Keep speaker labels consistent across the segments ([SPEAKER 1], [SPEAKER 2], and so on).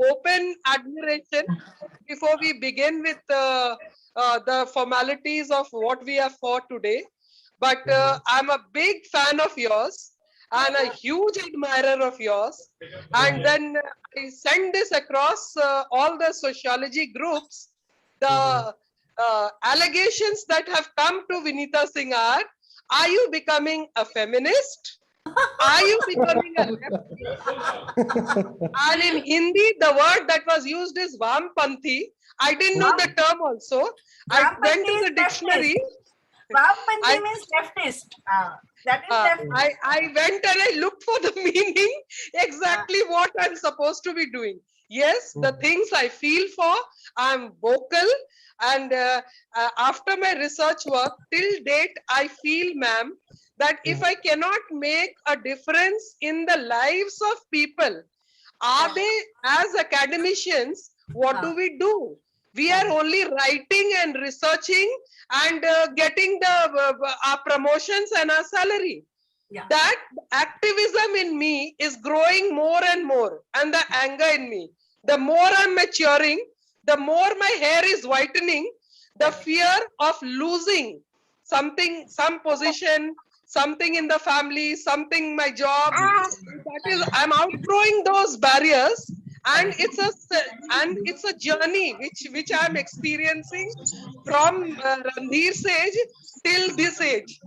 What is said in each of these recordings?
[SPEAKER 1] open admiration before we begin with the formalities of what we are for today. But I'm a big fan of yours and a huge admirer of yours. And then I send this across all the sociology groups. The allegations that have come to Vinita Singh are you becoming a feminist? Are you becoming a leftist? And in Hindi, the word that was used is Vampanthi. I didn't know the term also. I went to the dictionary.
[SPEAKER 2] Vampanthi means leftist. That is leftist.
[SPEAKER 1] I went and I looked for the meaning, exactly what I'm supposed to be doing. Yes, the things I feel for, I'm vocal. And after my research work, till date, I feel, ma'am, that if I cannot make a difference in the lives of people, are they, as academicians, what do we do? We are only writing and researching and getting our promotions and our salary. That activism in me is growing more and more, and the anger in me. The more I'm maturing, the more my hair is whitening, the fear of losing something, some position, something in the family, something my job. That is, I'm outgrowing those barriers, and it's a journey which I'm experiencing from Randhir's age till this age,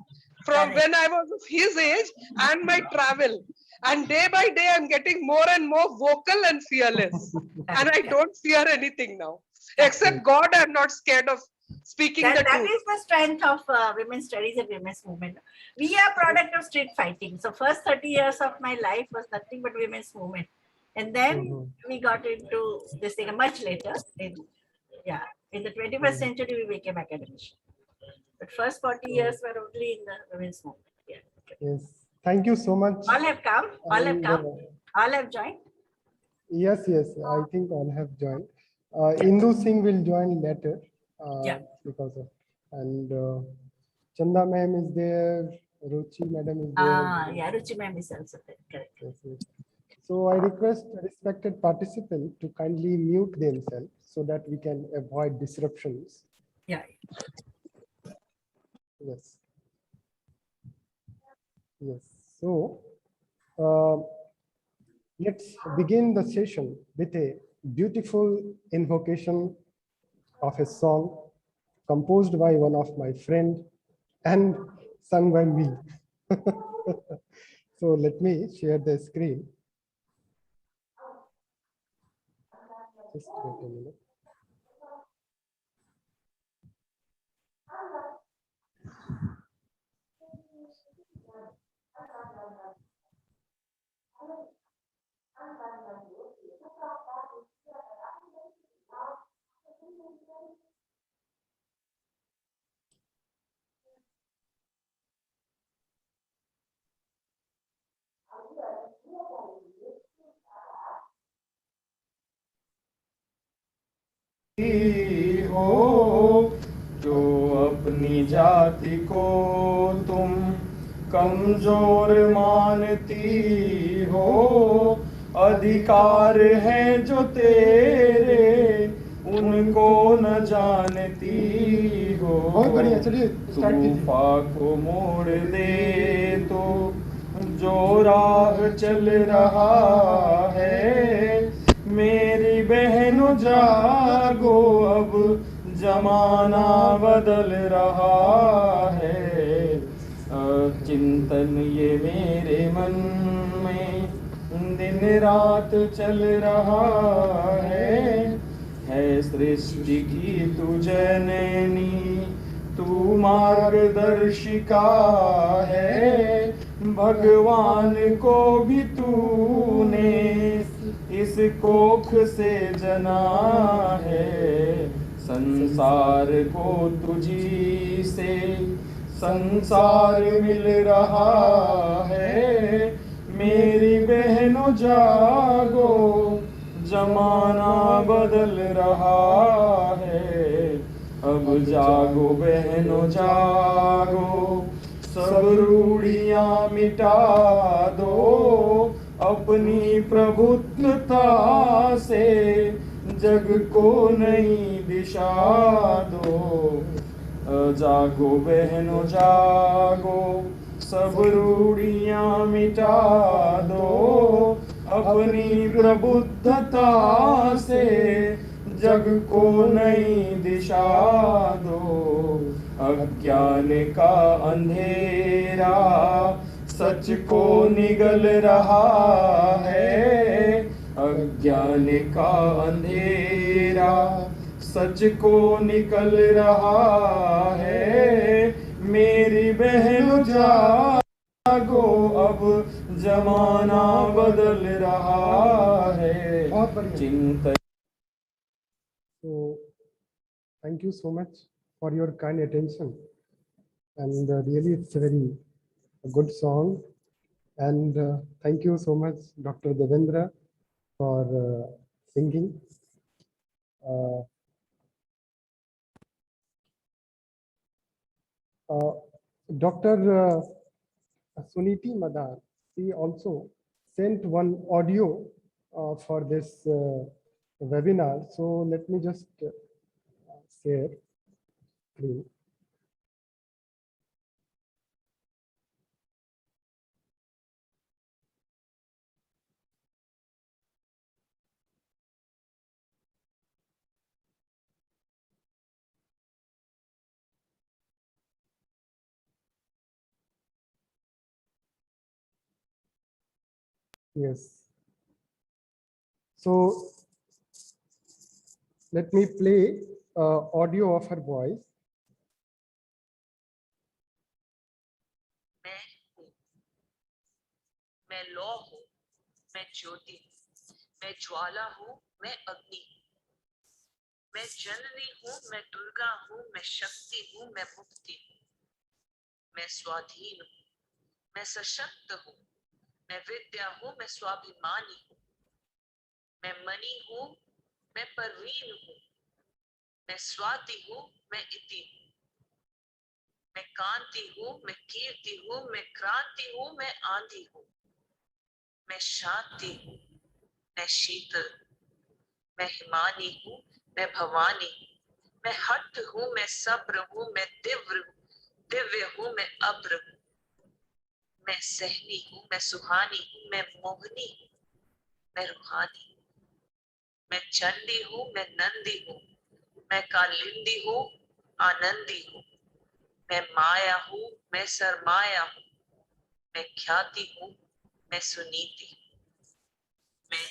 [SPEAKER 1] from when I was of his age and my travel. And day by day, I'm getting more and more vocal and fearless. And I don't fear anything now. Except God, I'm not scared of speaking the truth.
[SPEAKER 2] That is the strength of women's studies and women's movement. We are product of street fighting. So first 30 years of my life was nothing but women's movement. And then we got into this thing much later. In the 21st century, we became academicians. But first 40 years were only in the women's movement.
[SPEAKER 3] Yes. Thank you so much.
[SPEAKER 2] All have come. All have come. All have joined.
[SPEAKER 3] Yes. I think all have joined. Indu Singh will join later. Because of, and Chanda ma'am is there. Ruchi madam is there.
[SPEAKER 2] Ruchi ma'am is also there. Correct.
[SPEAKER 3] Yes. So I request respected participants to kindly mute themselves so that we can avoid disruptions.
[SPEAKER 2] Yes.
[SPEAKER 3] So let's begin the session with a beautiful invocation of a song composed by one of my friends and sung by me. So let me share the screen. Just wait a minute.
[SPEAKER 4] हो जो अपनी जाति को तुम कमजोर मानती हो, अधिकार है जो तेरे उनको न जानती हो। तूफा को मोड़ दे तो जो राह चल रहा है, मेरी बहनों जागो अब जमाना बदल रहा है। चिंतन ये मेरे मन में दिन रात चल रहा है सृष्टि की तू जननी, तू मार्गदर्शिका है। भगवान को भी तूने इस कोख से जना है। संसार को तुझी से संसार मिल रहा है। मेरी बहनों जागो जमाना बदल रहा है। अब जागो बहनों जागो, सब रूढ़ियां मिटा दो। अपनी प्रभुत्वता से जग को नई दिशा दो। जागो बहनों जागो, सब रूढ़ियां मिटा दो। अपनी प्रबुद्धता से जग को नई दिशा दो। अज्ञान का अंधेरा सच को निगल रहा है। अज्ञान का अंधेरा सच को निकल रहा है। मेरी बहन जागो, अब जमाना बदल रहा है। चिंतन।
[SPEAKER 3] So, thank you so much for your kind attention, and really it's a very good song. And thank you so much, Dr. Devendra, for singing. Dr. Suniti Madar, she also sent one audio for this webinar. So let me just share screen. Yes. So let me play audio of her voice.
[SPEAKER 5] मैं लौ हूँ, मैं ज्योति हूँ, मैं ज्वाला हूँ, मैं अग्नि हूँ, मैं जननी हूँ, मैं दुर्गा हूँ, मैं शक्ति हूँ, मैं मुक्ति हूँ, मैं स्वाधीन हूँ, मैं सशक्त हूँ, मैं विद्या हूँ, मैं स्वाभिमानी हूँ, मैं मणि हूँ, मैं परवीन हूँ, मैं स्वाति हूँ, मैं इति हूँ, मैं कांति हूँ, मैं कीर्ति हूँ, मैं क्रांति हूँ, मैं आंधी हूँ, मैं शांति हूँ, मैं शीतल, मैं हिमानी हूँ, मैं भवानी हूँ, मैं हठ हूँ, मैं सब्र हूँ, मैं दिव्य हूँ, मैं अब्र हूँ, मैं सहनी हूँ, मैं सुहानी हूँ, मैं मोहनी हूँ, मैं रूहानी हूँ, मैं चंडी हूँ, मैं नंदी हूँ, मैं कालिंदी हूँ, आनंदी हूँ, मैं माया हूँ, मैं सरमाया हूँ, मैं ख्याति हूँ, मैं सुनीति हूँ, मैं।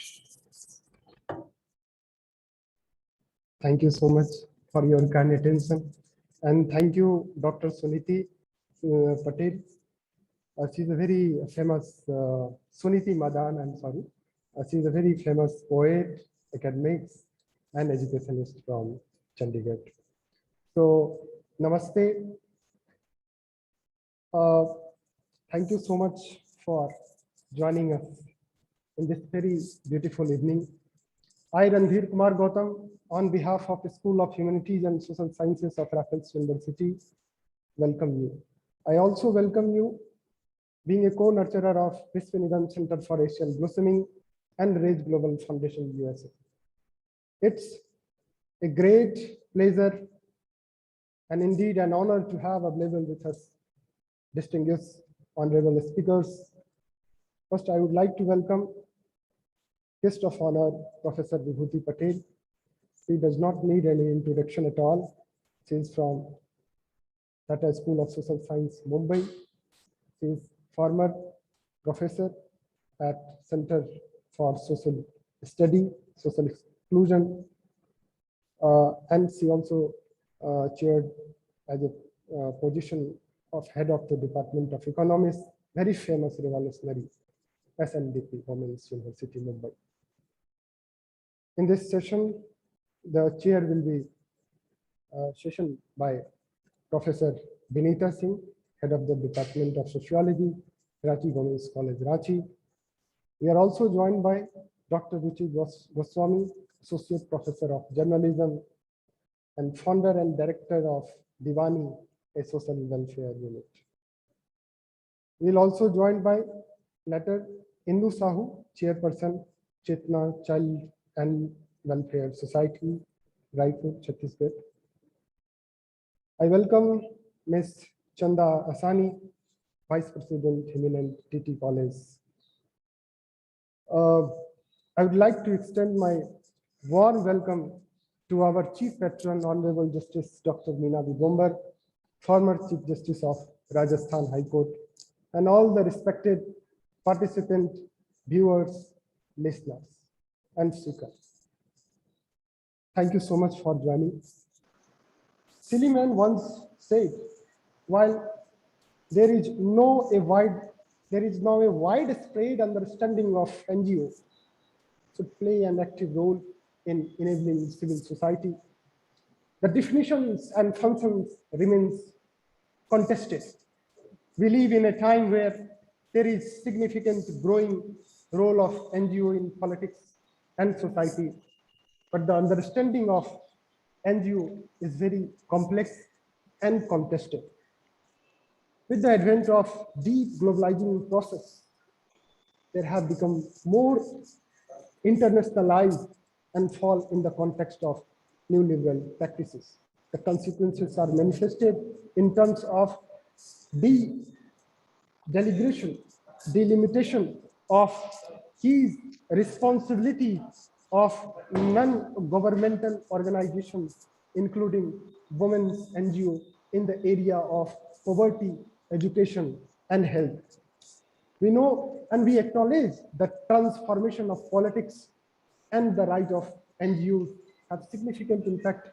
[SPEAKER 3] Thank you so much for your kind attention, and thank you, Dr. Suniti Patel. She's a very famous Suniti Madan. I'm sorry. She's a very famous poet, academics, and educationist from Chandigarh. So, namaste. Thank you so much for joining us in this very beautiful evening. I, Randhir Kumar Gautam, on behalf of the School of Humanities and Social Sciences of Raffles University, welcome you. I also welcome you being a co-nurturer of Untitled Center for Asian Blossoming and Raise Global Foundation, USA. It's a great pleasure and indeed an honor to have available with us distinguished honorable speakers. First, I would like to welcome guest of honor, Professor Vibhuti Patel. She does not need any introduction at all. She is from Tata School of Social Science, Mumbai. She is former professor at Center for Social Study, Social Exclusion, and she also chaired as a position of head of the Department of Economics, very famous revolutionary SNDP, Women's University, Mumbai. In this session, the chair will be session by Professor Vinita Singh, head of the Department of Sociology, Ranchi Women's College, Ranchi. We are also joined by Dr. Ruchi Goswami, Associate Professor of Journalism and founder and director of Dhwani, a social welfare unit. We will also joined by later Indu Sahu, Chairperson, Chetana Child and Welfare Society, Raipur, Chhattisgarh. I welcome Ms. Chanda Asani, Vice President, Himalayan TT College. I would like to extend my warm welcome to our Chief Patron, Honorable Justice Dr. Meena Vibhuti, former Chief Justice of Rajasthan High Court, and all the respected participants, viewers, listeners, and speakers. Thank you so much for joining. Silliman once said, while there is now a widespread understanding of NGOs should play an active role in enabling civil society, the definitions and functions remains contested. We live in a time where there is significant growing role of NGO in politics and society, but the understanding of NGO is very complex and contested. With the advent of deep globalizing process, there have become more internationalized and fall in the context of neoliberal practices. The consequences are manifested in terms of delimitation of key responsibilities of non-governmental organizations, including women's NGO in the area of poverty, education, and health. We know and we acknowledge the transformation of politics and the rise of NGOs have significant impact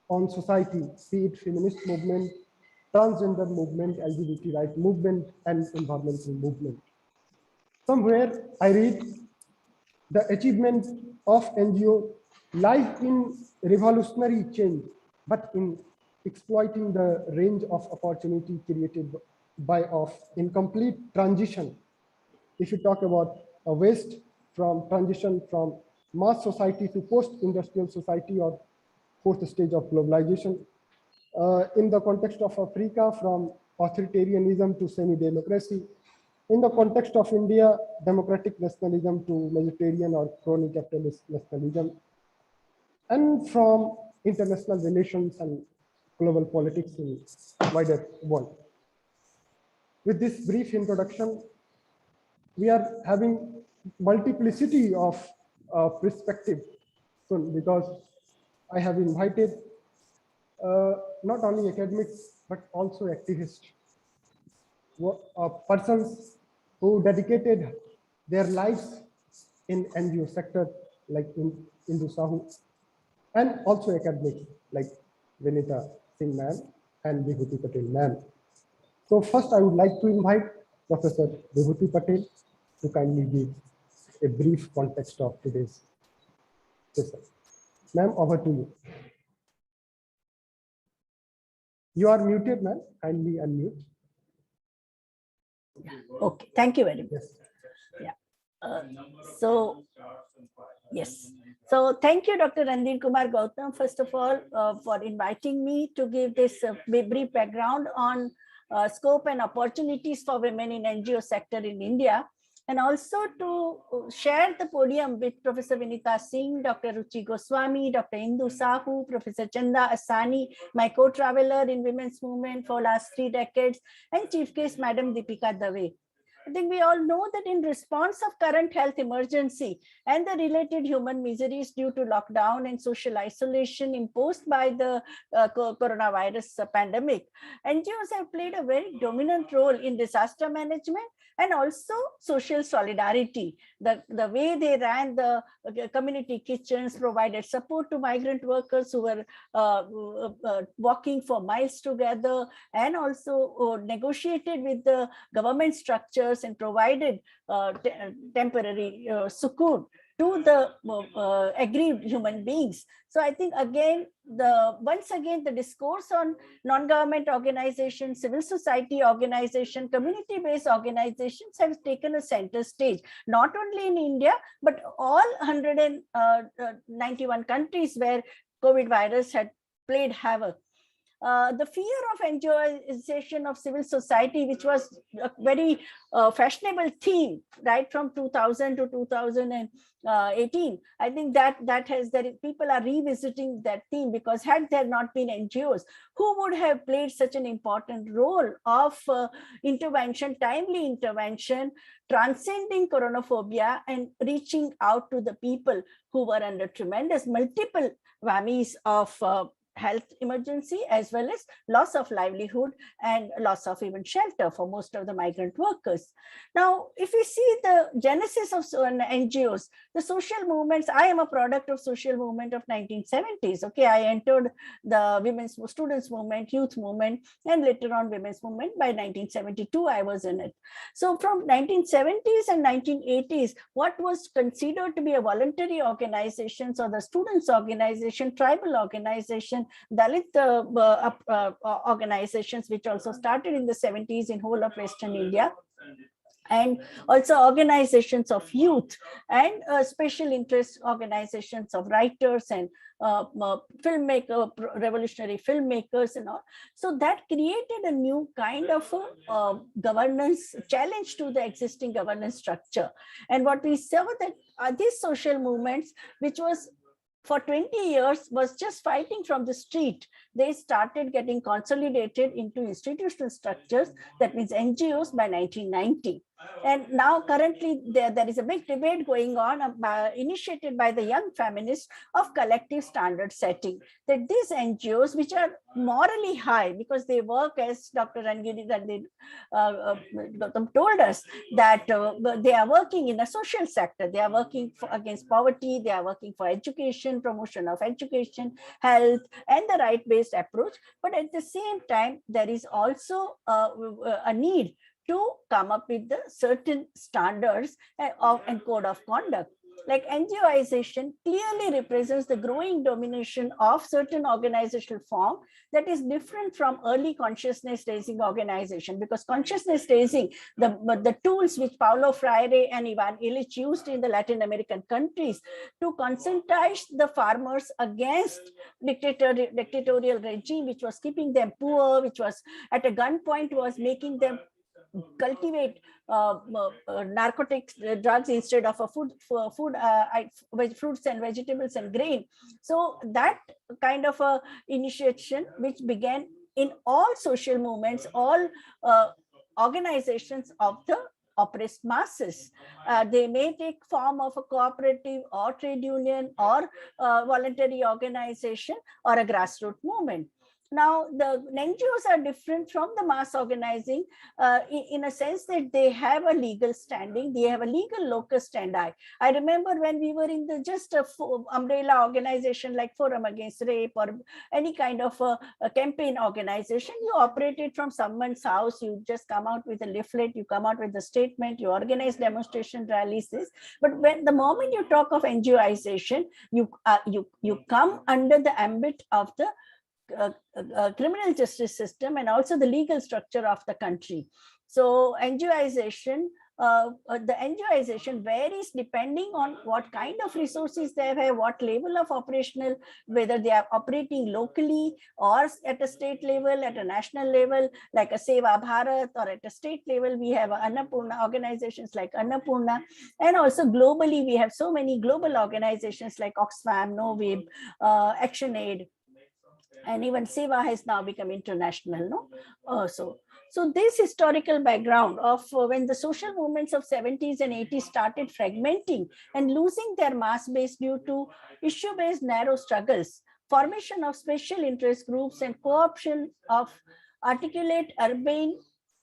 [SPEAKER 3] on society, be it feminist movement, transgender movement, LGBT rights movement, and environmental movement. Somewhere I read the achievement of NGO lies in revolutionary change, but in exploiting the range of opportunity created by incomplete transition. If you talk about a waste from transition from mass society to post-industrial society or fourth stage of globalization, in the context of Africa, from authoritarianism to semi-democracy, in the context of India, democratic nationalism to Mediterranean or crony capitalist nationalism, and from international relations and global politics in wider world. With this brief introduction, we are having multiplicity of perspective soon, because I have invited not only academics, but also activists, persons who dedicated their lives in NGO sector, like Indu Sahu, and also academics like Vinita Singh ma'am and Vibhuti Patel ma'am. So first I would like to invite Professor Vibhuti Patel to kindly give a brief context of today's session. Ma'am, over to you. You are muted, ma'am. Kindly unmute.
[SPEAKER 2] Okay, thank you very much.
[SPEAKER 3] Yes.
[SPEAKER 2] Yeah. Yes. So thank you, Dr. Randhir Kumar Gautam, first of all, for inviting me to give this brief background on scope and opportunities for women in NGO sector in India, and also to share the podium with Professor Vinita Singh, Dr. Ruchi Goswami, Dr. Indu Sahu, Professor Chanda Asani, my co-traveler in women's movement for last 3 decades, and Chief Guest Madam Deepika Dave. I think we all know that in response of current health emergency and the related human miseries due to lockdown and social isolation imposed by the coronavirus pandemic, NGOs have played a very dominant role in disaster management and also social solidarity. The way they ran the community kitchens, provided support to migrant workers who were walking for miles together, and also negotiated with the government structures and provided temporary succour to the aggrieved human beings. So I think once again the discourse on non-government organizations, civil society organization, community-based organizations have taken a center stage, not only in India, but all 191 countries where COVID virus had played havoc. the fear of NGOization of civil society, which was a very fashionable theme right from 2000 to 2018. I think that people are revisiting that theme, because had there not been NGOs, who would have played such an important role of intervention, timely intervention, transcending coronaphobia and reaching out to the people who were under tremendous multiple whammies of health emergency, as well as loss of livelihood and loss of even shelter for most of the migrant workers. Now, if we see the genesis of NGOs, the social movements, I am a product of social movement of 1970s. Okay, I entered the women's students movement, youth movement, and later on women's movement. By 1972, I was in it. So from 1970s and 1980s, what was considered to be a voluntary organizations, or the students organization, tribal organization, Dalit organizations, which also started in the 70s in whole of Western India, and also organizations of youth and special interest organizations of writers and filmmaker, revolutionary filmmakers and all. So that created a new kind of governance challenge to the existing governance structure. And what we saw that these social movements, which was for 20 years was just fighting from the street, they started getting consolidated into institutional structures, that means NGOs, by 1990. And now currently there is a big debate going on initiated by the young feminists of collective standard setting, that these NGOs, which are morally high because they work, as Dr. Randhir Gautam told us, that they are working in a social sector, they are working against poverty, they are working for education, promotion of education, health, and the right-based approach. But at the same time, there is also a need to come up with the certain standards and code of conduct. Like NGOization clearly represents the growing domination of certain organizational form that is different from early consciousness raising organization, because consciousness raising, the tools which Paulo Freire and Ivan Illich used in the Latin American countries to conscientize the farmers against dictatorial regime, which was keeping them poor, which was at a gunpoint was making them cultivate narcotics, drugs instead of a fruits and vegetables and grain. So that kind of a initiation, which began in all social movements, all organizations of the oppressed masses. They may take form of a cooperative or trade union or voluntary organization or a grassroots movement. Now, the NGOs are different from the mass organizing in a sense that they have a legal standing, they have a legal locus standi. I remember when we were in the just umbrella organization like Forum Against Rape or any kind of a campaign organization, you operated from someone's house, you just come out with a leaflet, you come out with a statement, you organize demonstration rallies, but when the moment you talk of NGOization, you come under the ambit of the criminal justice system and also the legal structure of the country. So NGOization, the NGOization varies depending on what kind of resources they have, what level of operational, whether they are operating locally or at a state level, at a national level, like a Seva Bharat, or at a state level, we have Annapurna organizations like Annapurna, and also globally, we have so many global organizations like Oxfam, Novib, ActionAid, and even Seva has now become international, no? So this historical background of when the social movements of 70s and 80s started fragmenting and losing their mass base due to issue-based narrow struggles, formation of special interest groups and co-option of articulate urban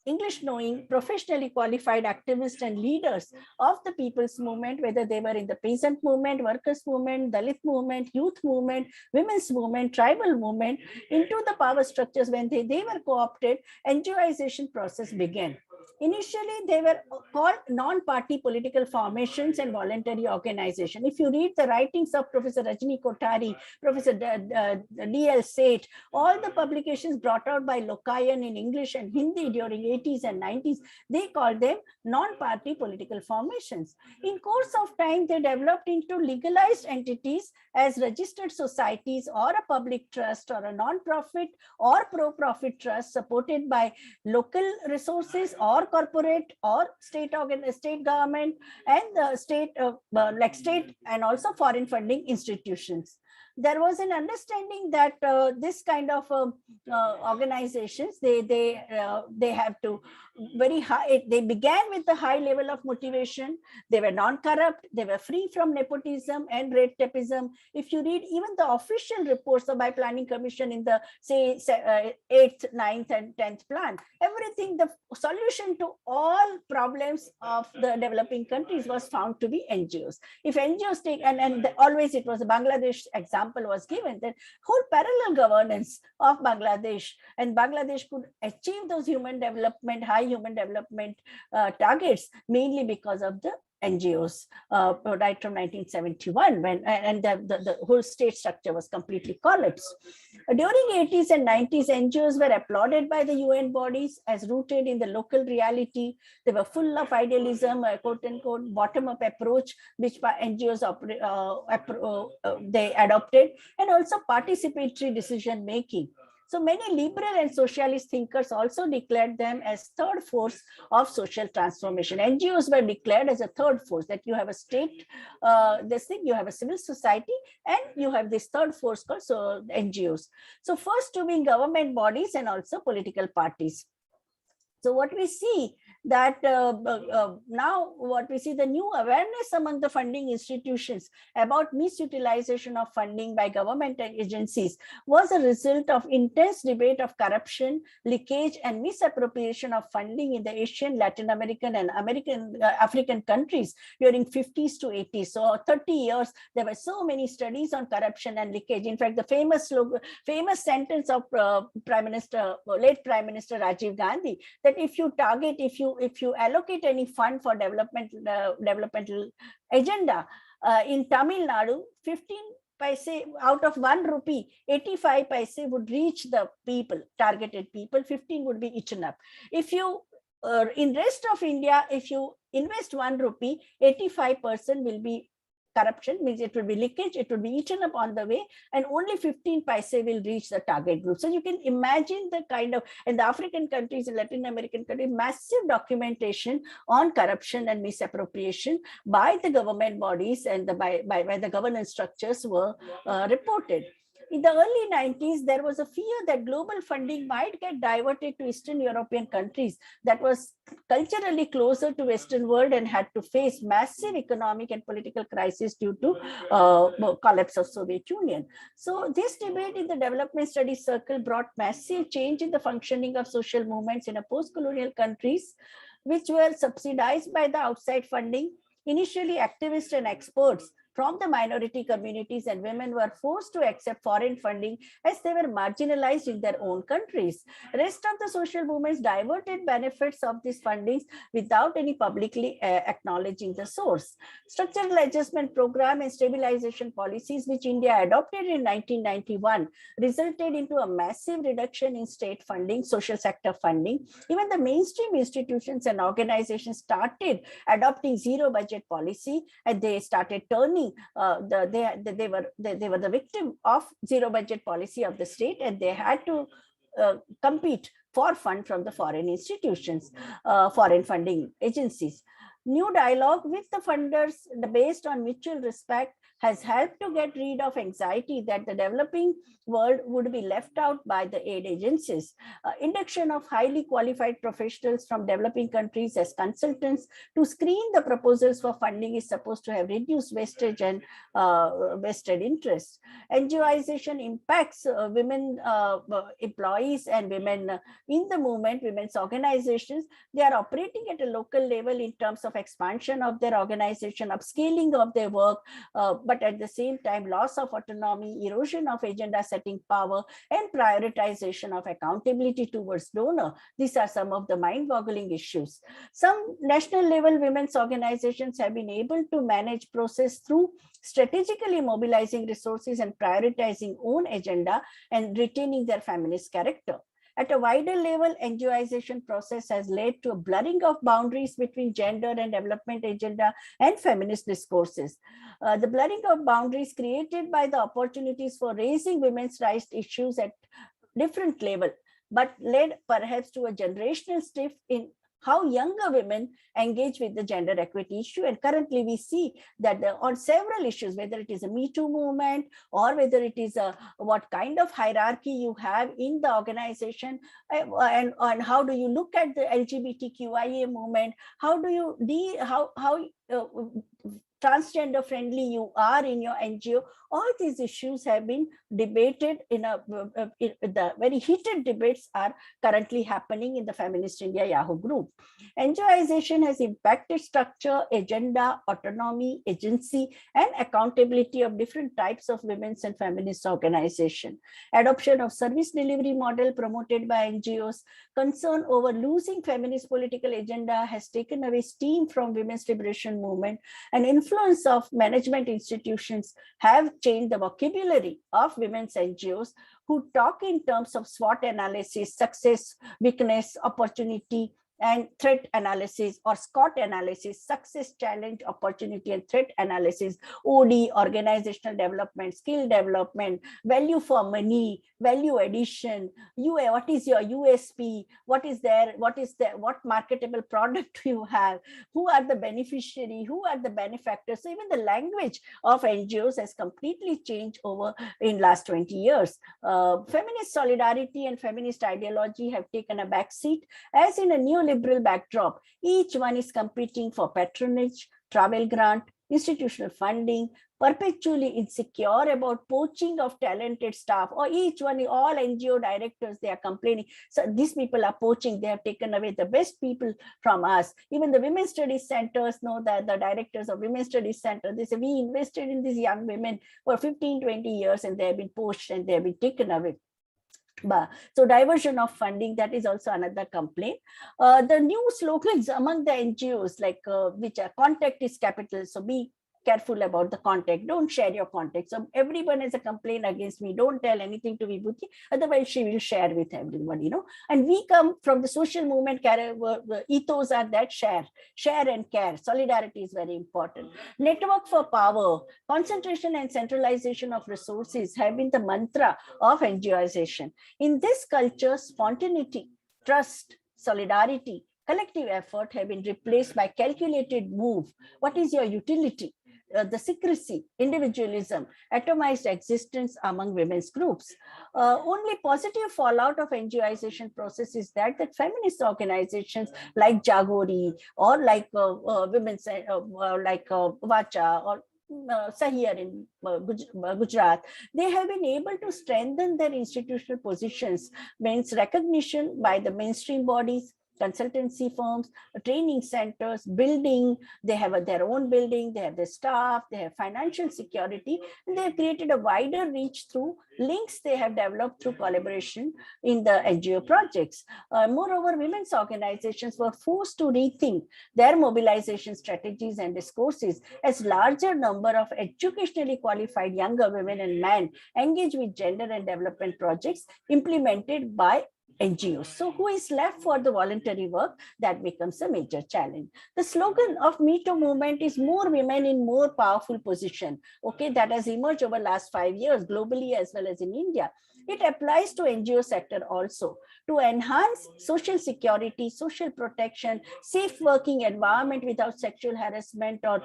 [SPEAKER 2] English-knowing, professionally qualified activists and leaders of the people's movement, whether they were in the peasant movement, workers' movement, Dalit movement, youth movement, women's movement, tribal movement, into the power structures, when they were co-opted, NGOization process began. Initially, they were called non-party political formations and voluntary organization. If you read the writings of Professor Rajni Kothari, Professor D.L. Seth, all the publications brought out by Lokayan in English and Hindi during 80s and 90s, they called them non-party political formations. In course of time, they developed into legalized entities as registered societies or a public trust or a non-profit or pro-profit trust supported by local resources or corporate or state government and the state state and also foreign funding institutions. There was an understanding that this kind of organizations, they have to very high, they began with a high level of motivation. They were non-corrupt, they were free from nepotism and red tapeism. If you read even the official reports of by Planning Commission in the say 8th, 9th and 10th plan, everything, the solution to all problems of the developing countries was found to be NGOs. If NGOs take, and always it was a Bangladesh example was given, that whole parallel governance of Bangladesh, and Bangladesh could achieve those high human development targets mainly because of the NGOs, right from 1971, when the whole state structure was completely collapsed. During 80s and 90s, NGOs were applauded by the UN bodies as rooted in the local reality. They were full of idealism, a quote-unquote bottom-up approach, which NGOs they adopted, and also participatory decision-making. So many liberal and socialist thinkers also declared them as third force of social transformation. NGOs were declared as a third force, that you have a state, you have a civil society, and you have this third force called NGOs. So first two being government bodies and also political parties. So what we see that now what we see, the new awareness among the funding institutions about misutilization of funding by government agencies was a result of intense debate of corruption, leakage and misappropriation of funding in the Asian, Latin American and African countries during 50s to 80s. So 30 years, there were so many studies on corruption and leakage. In fact, the famous sentence of late Prime Minister Rajiv Gandhi, that if you target, if you allocate any fund for developmental agenda in Tamil Nadu, 15 paise out of 1 rupee, 85 paise would reach the people, targeted people, 15 would be eaten up. If you in rest of India, if you invest 1 rupee, 85% will be corruption, means it will be leakage, it will be eaten up on the way, and only 15 paise will reach the target group. So you can imagine the kind of, in the African countries and Latin American countries, massive documentation on corruption and misappropriation by the government bodies and by the governance structures were reported. In the early 90s, there was a fear that global funding might get diverted to Eastern European countries that was culturally closer to Western world and had to face massive economic and political crisis due to collapse of Soviet Union. So this debate in the development studies circle brought massive change in the functioning of social movements in a post-colonial countries, which were subsidized by the outside funding. Initially, activists and experts from the minority communities and women were forced to accept foreign funding as they were marginalized in their own countries. Rest of the social movements diverted benefits of these fundings without any publicly acknowledging the source. Structural adjustment program and stabilization policies, which India adopted in 1991, resulted into a massive reduction in state funding, social sector funding. Even the mainstream institutions and organizations started adopting zero budget policy, and they started turning they were the victim of zero budget policy of the state, and they had to compete for fund from the foreign institutions, foreign funding agencies. New dialogue with the funders based on mutual respect has helped to get rid of anxiety that the developing world would be left out by the aid agencies. Induction of highly qualified professionals from developing countries as consultants to screen the proposals for funding is supposed to have reduced wastage and vested interest. NGOization impacts women employees and women in the movement, women's organizations. They are operating at a local level in terms of expansion of their organization, upscaling of their work, but at the same time, loss of autonomy, erosion of agenda setting power, and prioritization of accountability towards donor. These are some of the mind-boggling issues. Some national level women's organizations have been able to manage process through strategically mobilizing resources and prioritizing own agenda and retaining their feminist character. At a wider level, NGOization process has led to a blurring of boundaries between gender and development agenda and feminist discourses. The blurring of boundaries created by the opportunities for raising women's rights issues at different level, but led perhaps to a generational shift in how younger women engage with the gender equity issue. And currently we see that on several issues, whether it is a Me Too movement or whether it is what kind of hierarchy you have in the organization, and how do you look at the LGBTQIA movement, how do you transgender friendly you are in your NGO. All these issues have been debated the very heated debates are currently happening in the Feminist India Yahoo group. NGOization has impacted structure, agenda, autonomy, agency, and accountability of different types of women's and feminist organization. Adoption of service delivery model promoted by NGOs, concern over losing feminist political agenda has taken away steam from women's liberation movement, and influence of management institutions have changed the vocabulary of women's NGOs who talk in terms of SWOT analysis, success, weakness, opportunity, and threat analysis, or SCOT analysis, success, challenge, opportunity, and threat analysis, OD, organizational development, skill development, value for money, value addition, what is your USP, what marketable product you have, who are the beneficiary, who are the benefactors. So even the language of NGOs has completely changed over in last 20 years. Feminist solidarity and feminist ideology have taken a backseat, as in a neoliberal backdrop, each one is competing for patronage, travel grant, institutional funding, perpetually insecure about poaching of talented staff, or all NGO directors, they are complaining. So these people are poaching, they have taken away the best people from us. Even the women's studies centers know that the directors of women's studies center, they say, we invested in these young women for 15, 20 years and they have been poached and they have been taken away. So diversion of funding, that is also another complaint. The new slogans among the NGOs, like which are contact is capital. So be careful about the contact. Don't share your contact. So everyone has a complaint against me. Don't tell anything to Vibhuti, otherwise she will share with everyone, you know. And we come from the social movement, ethos are that share and care. Solidarity is very important. Network for power, concentration and centralization of resources have been the mantra of NGOization. In this culture, spontaneity, trust, solidarity, collective effort have been replaced by calculated move. What is your utility? The secrecy, individualism, atomized existence among women's groups. Only positive fallout of NGOization process is that feminist organizations like Jagori or like women's like Vacha or Sahir in Gujarat, they have been able to strengthen their institutional positions, means recognition by the mainstream bodies, consultancy firms, training centers, building, they have their own building, they have their staff, they have financial security, and they have created a wider reach through links they have developed through collaboration in the NGO projects. Moreover, women's organizations were forced to rethink their mobilization strategies and discourses as larger number of educationally qualified younger women and men engage with gender and development projects implemented by NGOs. So who is left for the voluntary work? That becomes a major challenge. The slogan of Me Too movement is more women in more powerful position. Okay, that has emerged over last 5 years globally as well as in India. It applies to NGO sector also to enhance social security, social protection, safe working environment without sexual harassment or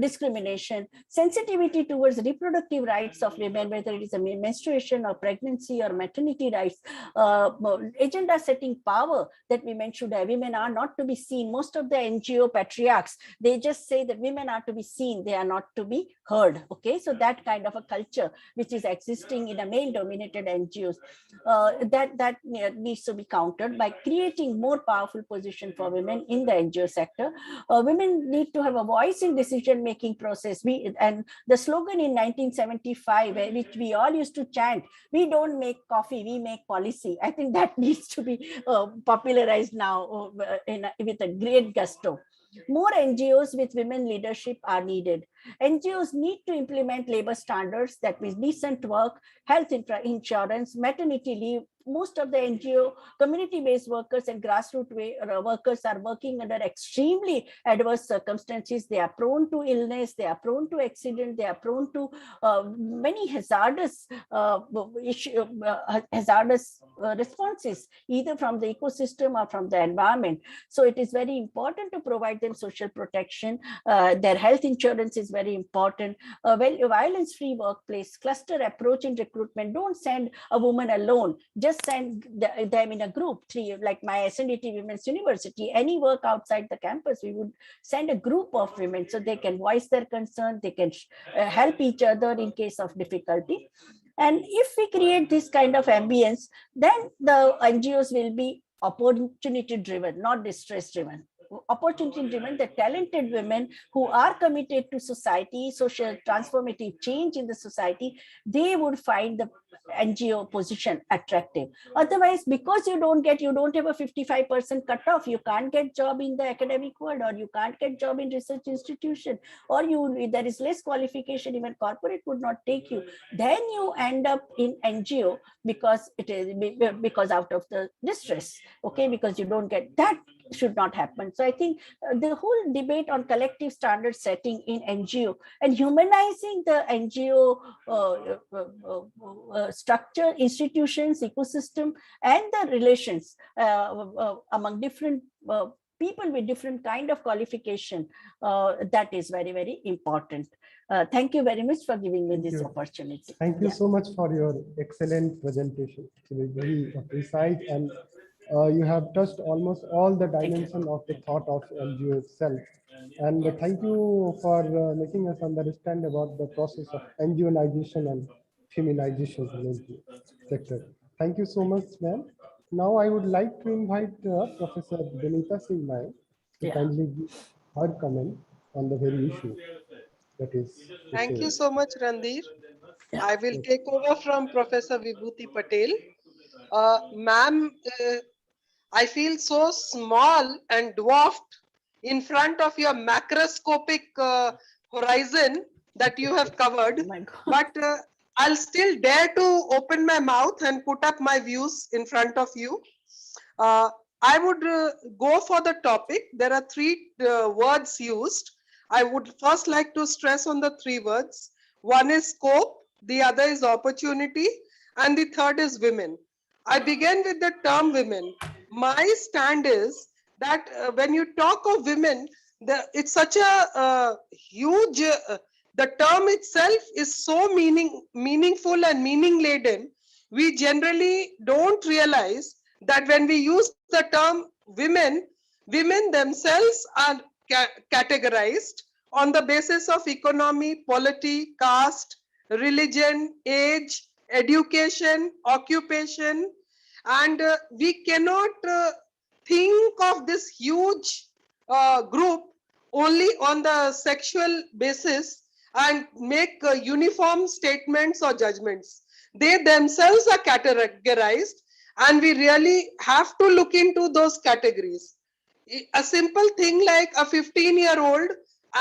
[SPEAKER 2] discrimination, sensitivity towards reproductive rights of women, whether it is a menstruation or pregnancy or maternity rights,
[SPEAKER 6] agenda setting power that women should have. Women are not to be seen. Most of the NGO patriarchs, they just say that women are to be seen, they are not to be heard. Okay, so that kind of a culture which is existing in a male-dominated NGOs, that needs to be countered by creating more powerful position for women in the NGO sector. Women need to have a voice in decision-making process. And the slogan in 1975, which we all used to chant, "We don't make coffee, we make policy." I think that needs to be popularized now with a great gusto. More NGOs with women leadership are needed. NGOs need to implement labor standards, that means decent work, health insurance, maternity leave. Most of the NGO community-based workers and grassroots workers are working under extremely adverse circumstances. They are prone to illness, they are prone to accident, they are prone to many hazardous responses, either from the ecosystem or from the environment. So it is very important to provide them social protection. Their health insurance is very important. Violence-free workplace, cluster approach in recruitment. Don't send a woman alone. Just send them in a group, three, like my SNDT Women's University. Any work outside the campus, we would send a group of women so they can voice their concern, they can help each other in case of difficulty. And if we create this kind of ambience, then the NGOs will be opportunity driven, not distress driven. Opportunity driven, the talented women who are committed to society, social transformative change in the society, they would find the NGO position attractive. Otherwise, because you don't have a 55% cutoff, you can't get job in the academic world, or you can't get job in research institution, or there is less qualification, even corporate would not take you. Then you end up in NGO because out of the distress, okay, because you don't get that. Should not happen. So I think the whole debate on collective standard setting in NGO and humanizing the NGO structure, institutions, ecosystem, and the relations among different people with different kind of qualification, that is very, very important. Thank you very much for giving me this opportunity.
[SPEAKER 3] Thank you so much for your excellent presentation. It's very precise, and you have touched almost all the dimension of the thought of NGO itself. And thank you for making us understand about the process of NGOization and feminization in the sector. Thank you so much, ma'am. Now I would like to invite Professor Vinita Singh to kindly give her comment on the very issue that is.
[SPEAKER 1] Thank you so much, Randhir. I will take over from Professor Vibhuti Patel. Ma'am, I feel so small and dwarfed in front of your macroscopic horizon that you have covered, but I'll still dare to open my mouth and put up my views in front of you. I would go for the topic. There are three words used. I would first like to stress on the three words. One is scope, the other is opportunity, and the third is women. I begin with the term women. My stand is that when you talk of women, it's such a huge, the term itself is so meaningful and meaning laden. We generally don't realize that when we use the term women, women themselves are categorized on the basis of economy, polity, caste, religion, age, education, occupation, and we cannot think of this huge group only on the sexual basis and make uniform statements or judgments. They themselves are categorized, and we really have to look into those categories. A simple thing like a 15-year-old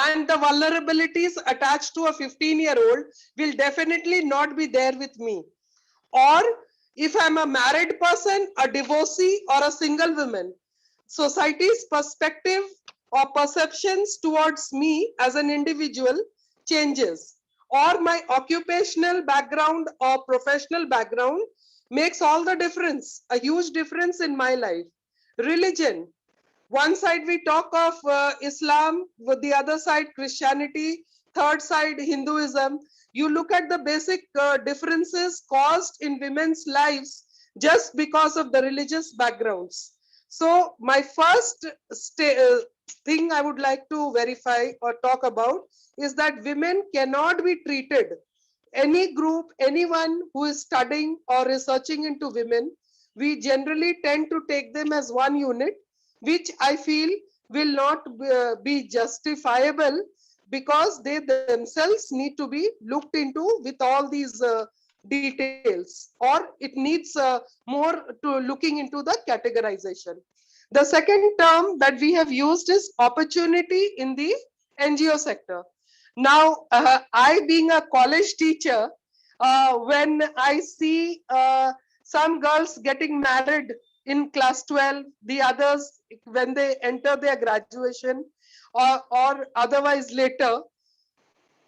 [SPEAKER 1] and the vulnerabilities attached to a 15-year-old will definitely not be there with me. Or if I'm a married person, a divorcee, or a single woman, society's perspective or perceptions towards me as an individual changes. Or my occupational background or professional background makes all the difference, a huge difference in my life. Religion. One side we talk of Islam, with the other side Christianity, third side Hinduism. You look at the basic differences caused in women's lives, just because of the religious backgrounds. So my first thing I would like to verify or talk about is that women cannot be treated, any group, anyone who is studying or researching into women, we generally tend to take them as one unit, which I feel will not be justifiable, because they themselves need to be looked into with all these details, or it needs more to looking into the categorization. The second term that we have used is opportunity in the NGO sector. Now, I being a college teacher, when I see some girls getting married in class 12, the others when they enter their graduation, or otherwise later,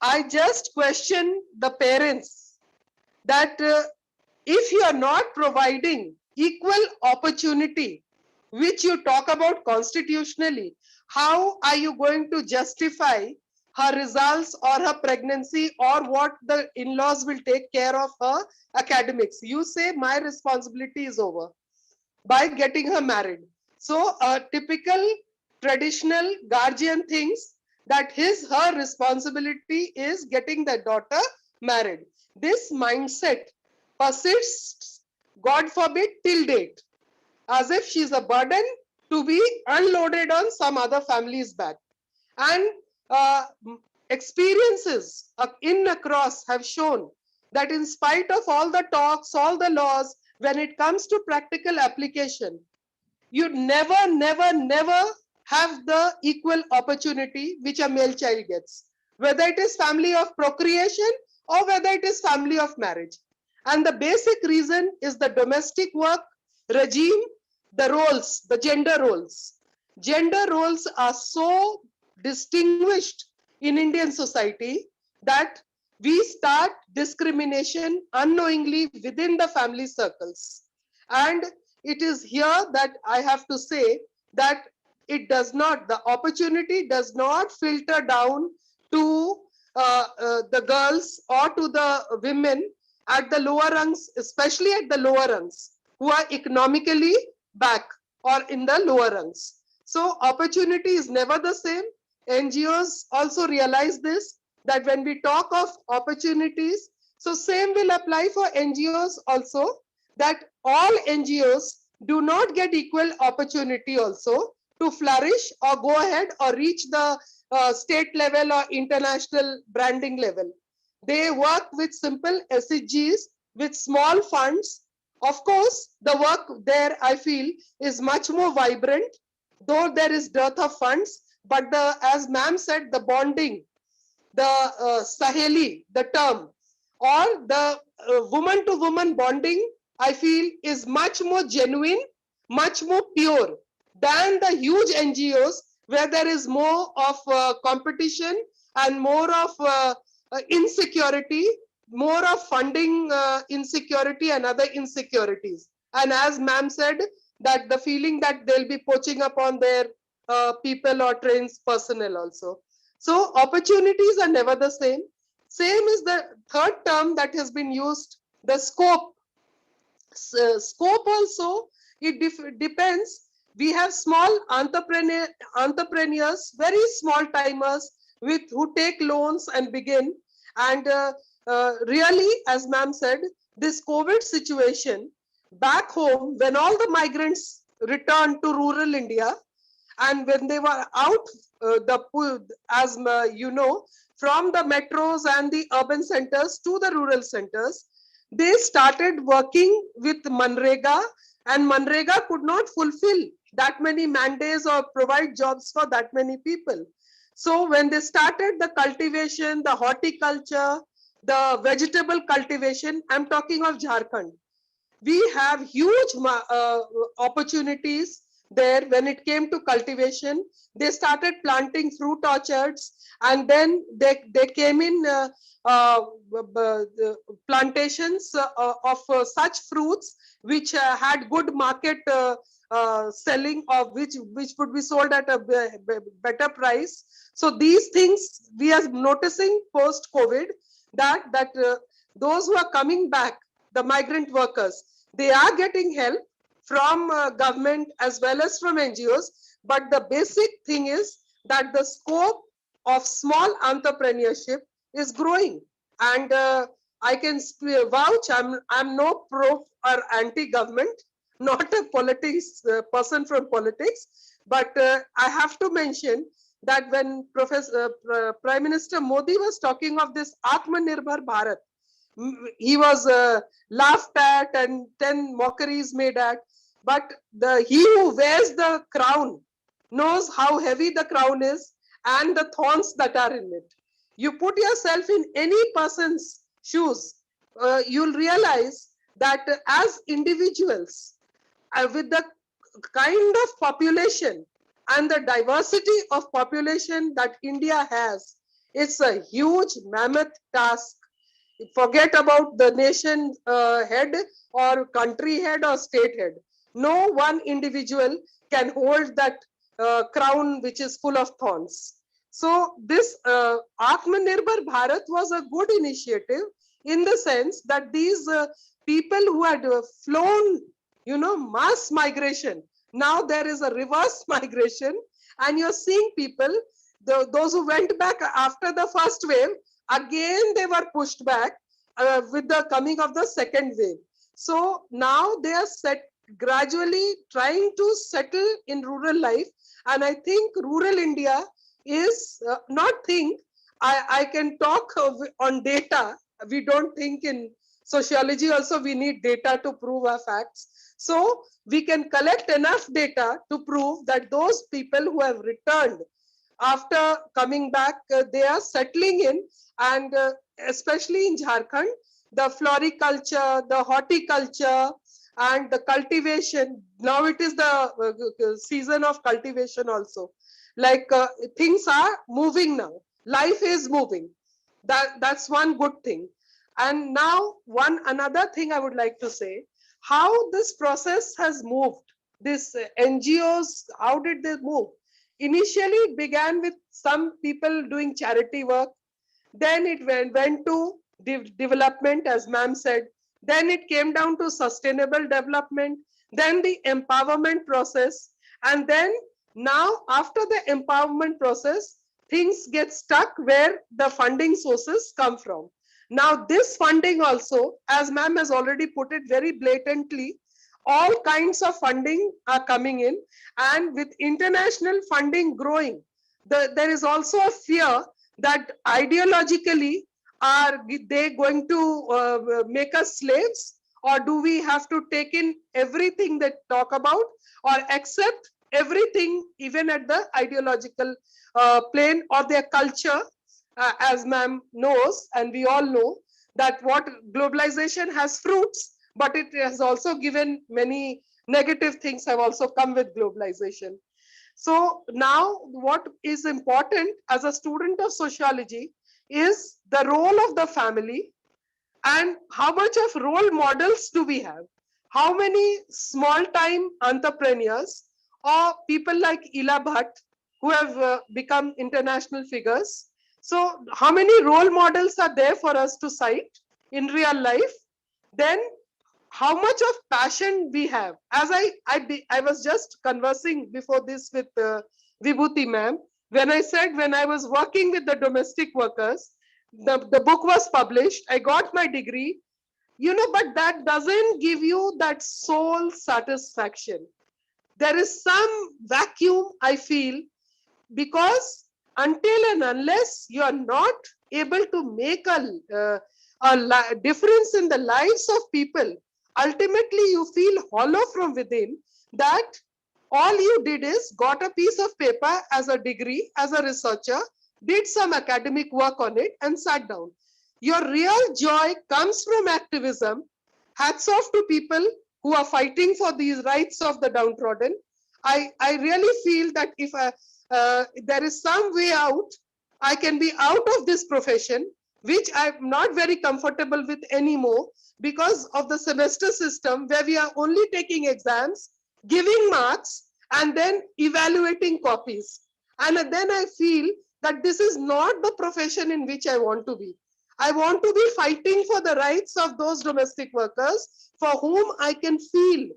[SPEAKER 1] I just question the parents that if you are not providing equal opportunity, which you talk about constitutionally, how are you going to justify her results or her pregnancy, or what the in-laws will take care of her academics? You say my responsibility is over by getting her married. So typical traditional guardian thinks that her responsibility is getting the daughter married. This mindset persists, God forbid, till date, as if she's a burden to be unloaded on some other family's back. And experiences in across have shown that in spite of all the talks, all the laws, when it comes to practical application, you never have the equal opportunity which a male child gets, whether it is family of procreation or whether it is family of marriage. And the basic reason is the domestic work regime, the roles, the gender roles. Gender roles are so distinguished in Indian society that we start discrimination unknowingly within the family circles. And it is here that I have to say that it does not, the opportunity does not filter down to the girls or to the women at the lower rungs, especially at the lower rungs, who are economically back or in the lower rungs. So opportunity is never the same. NGOs also realize this, that when we talk of opportunities, so same will apply for NGOs also, that all NGOs do not get equal opportunity also to flourish or go ahead or reach the state level or international branding level. They work with simple SHGs with small funds. Of course, the work there, I feel, is much more vibrant, though there is dearth of funds. But as ma'am said, the bonding, the Saheli, the term, or the woman-to-woman bonding, I feel, is much more genuine, much more pure than the huge NGOs where there is more of competition and more of insecurity, more of funding insecurity and other insecurities. And as ma'am said, that the feeling that they'll be poaching upon their people or trained personnel also. So opportunities are never the same. Same is the third term that has been used, the scope. Scope also, it depends. We have small entrepreneurs, very small timers with who take loans and begin. And really, as ma'am said, this COVID situation back home, when all the migrants returned to rural India, and when they were out, as you know, from the metros and the urban centers to the rural centers, they started working with Manrega, and Manrega could not fulfill that many mandates or provide jobs for that many people. So when they started the cultivation, the horticulture, the vegetable cultivation, I'm talking of Jharkhand, we have huge opportunities there when it came to cultivation. They started planting fruit orchards, and then they came in plantations of such fruits which had good market selling, of which would be sold at a better price. So these things we are noticing post COVID, that those who are coming back, the migrant workers, They are getting help from government as well as from NGOs. But the basic thing is that the scope of small entrepreneurship is growing. And I can vouch, I'm no pro or anti-government, not a politics person from politics, but I have to mention that when Prime Minister Modi was talking of this Atmanirbhar Bharat, he was laughed at and 10 mockeries made at, but he who wears the crown knows how heavy the crown is and the thorns that are in it. You put yourself in any person's shoes, you'll realize that as individuals, with the kind of population and the diversity of population that India has, it's a huge mammoth task. Forget about the nation head or country head or state head. No one individual can hold that crown which is full of thorns. So this Atmanirbhar Bharat was a good initiative in the sense that these people who had flown, mass migration, now there is a reverse migration, and you're seeing people, those who went back after the first wave, again they were pushed back with the coming of the second wave. So now they are gradually trying to settle in rural life, and I think rural India is I can talk on data. We don't think in sociology also we need data to prove our facts. So we can collect enough data to prove that those people who have returned after coming back, they are settling in, and especially in Jharkhand, the floriculture, the horticulture, and the cultivation. Now it is the season of cultivation also. Like things are moving now. Life is moving. That's one good thing. And now another thing I would like to say, how this process has moved. This NGOs, how did they move? Initially, it began with some people doing charity work. Then it went to development, as ma'am said. Then it came down to sustainable development. Then the empowerment process. And then now, after the empowerment process, things get stuck where the funding sources come from. Now, this funding also, as ma'am has already put it very blatantly, all kinds of funding are coming in, and with international funding growing, there is also a fear that ideologically, are they going to make us slaves, or do we have to take in everything they talk about, or accept everything even at the ideological plane or their culture, as ma'am knows, and we all know that what globalization has fruits, but it has also given many negative things have also come with globalization. So now what is important as a student of sociology is the role of the family, and how much of role models do we have? How many small time entrepreneurs or people like Ila Bhatt who have become international figures? So how many role models are there for us to cite in real life? Then how much of passion we have? As I was just conversing before this with Vibhuti ma'am, when I said when I was working with the domestic workers, the book was published, I got my degree, but that doesn't give you that soul satisfaction. There is some vacuum, I feel, because until and unless you are not able to make a difference in the lives of people, ultimately you feel hollow from within, that all you did is got a piece of paper as a degree, as a researcher, did some academic work on it and sat down. Your real joy comes from activism. Hats off to people who are fighting for these rights of the downtrodden. I really feel that if there is some way out, I can be out of this profession, which I'm not very comfortable with anymore because of the semester system where we are only taking exams, giving marks, and then evaluating copies. And then I feel that this is not the profession in which I want to be. I want to be fighting for the rights of those domestic workers for whom I can feel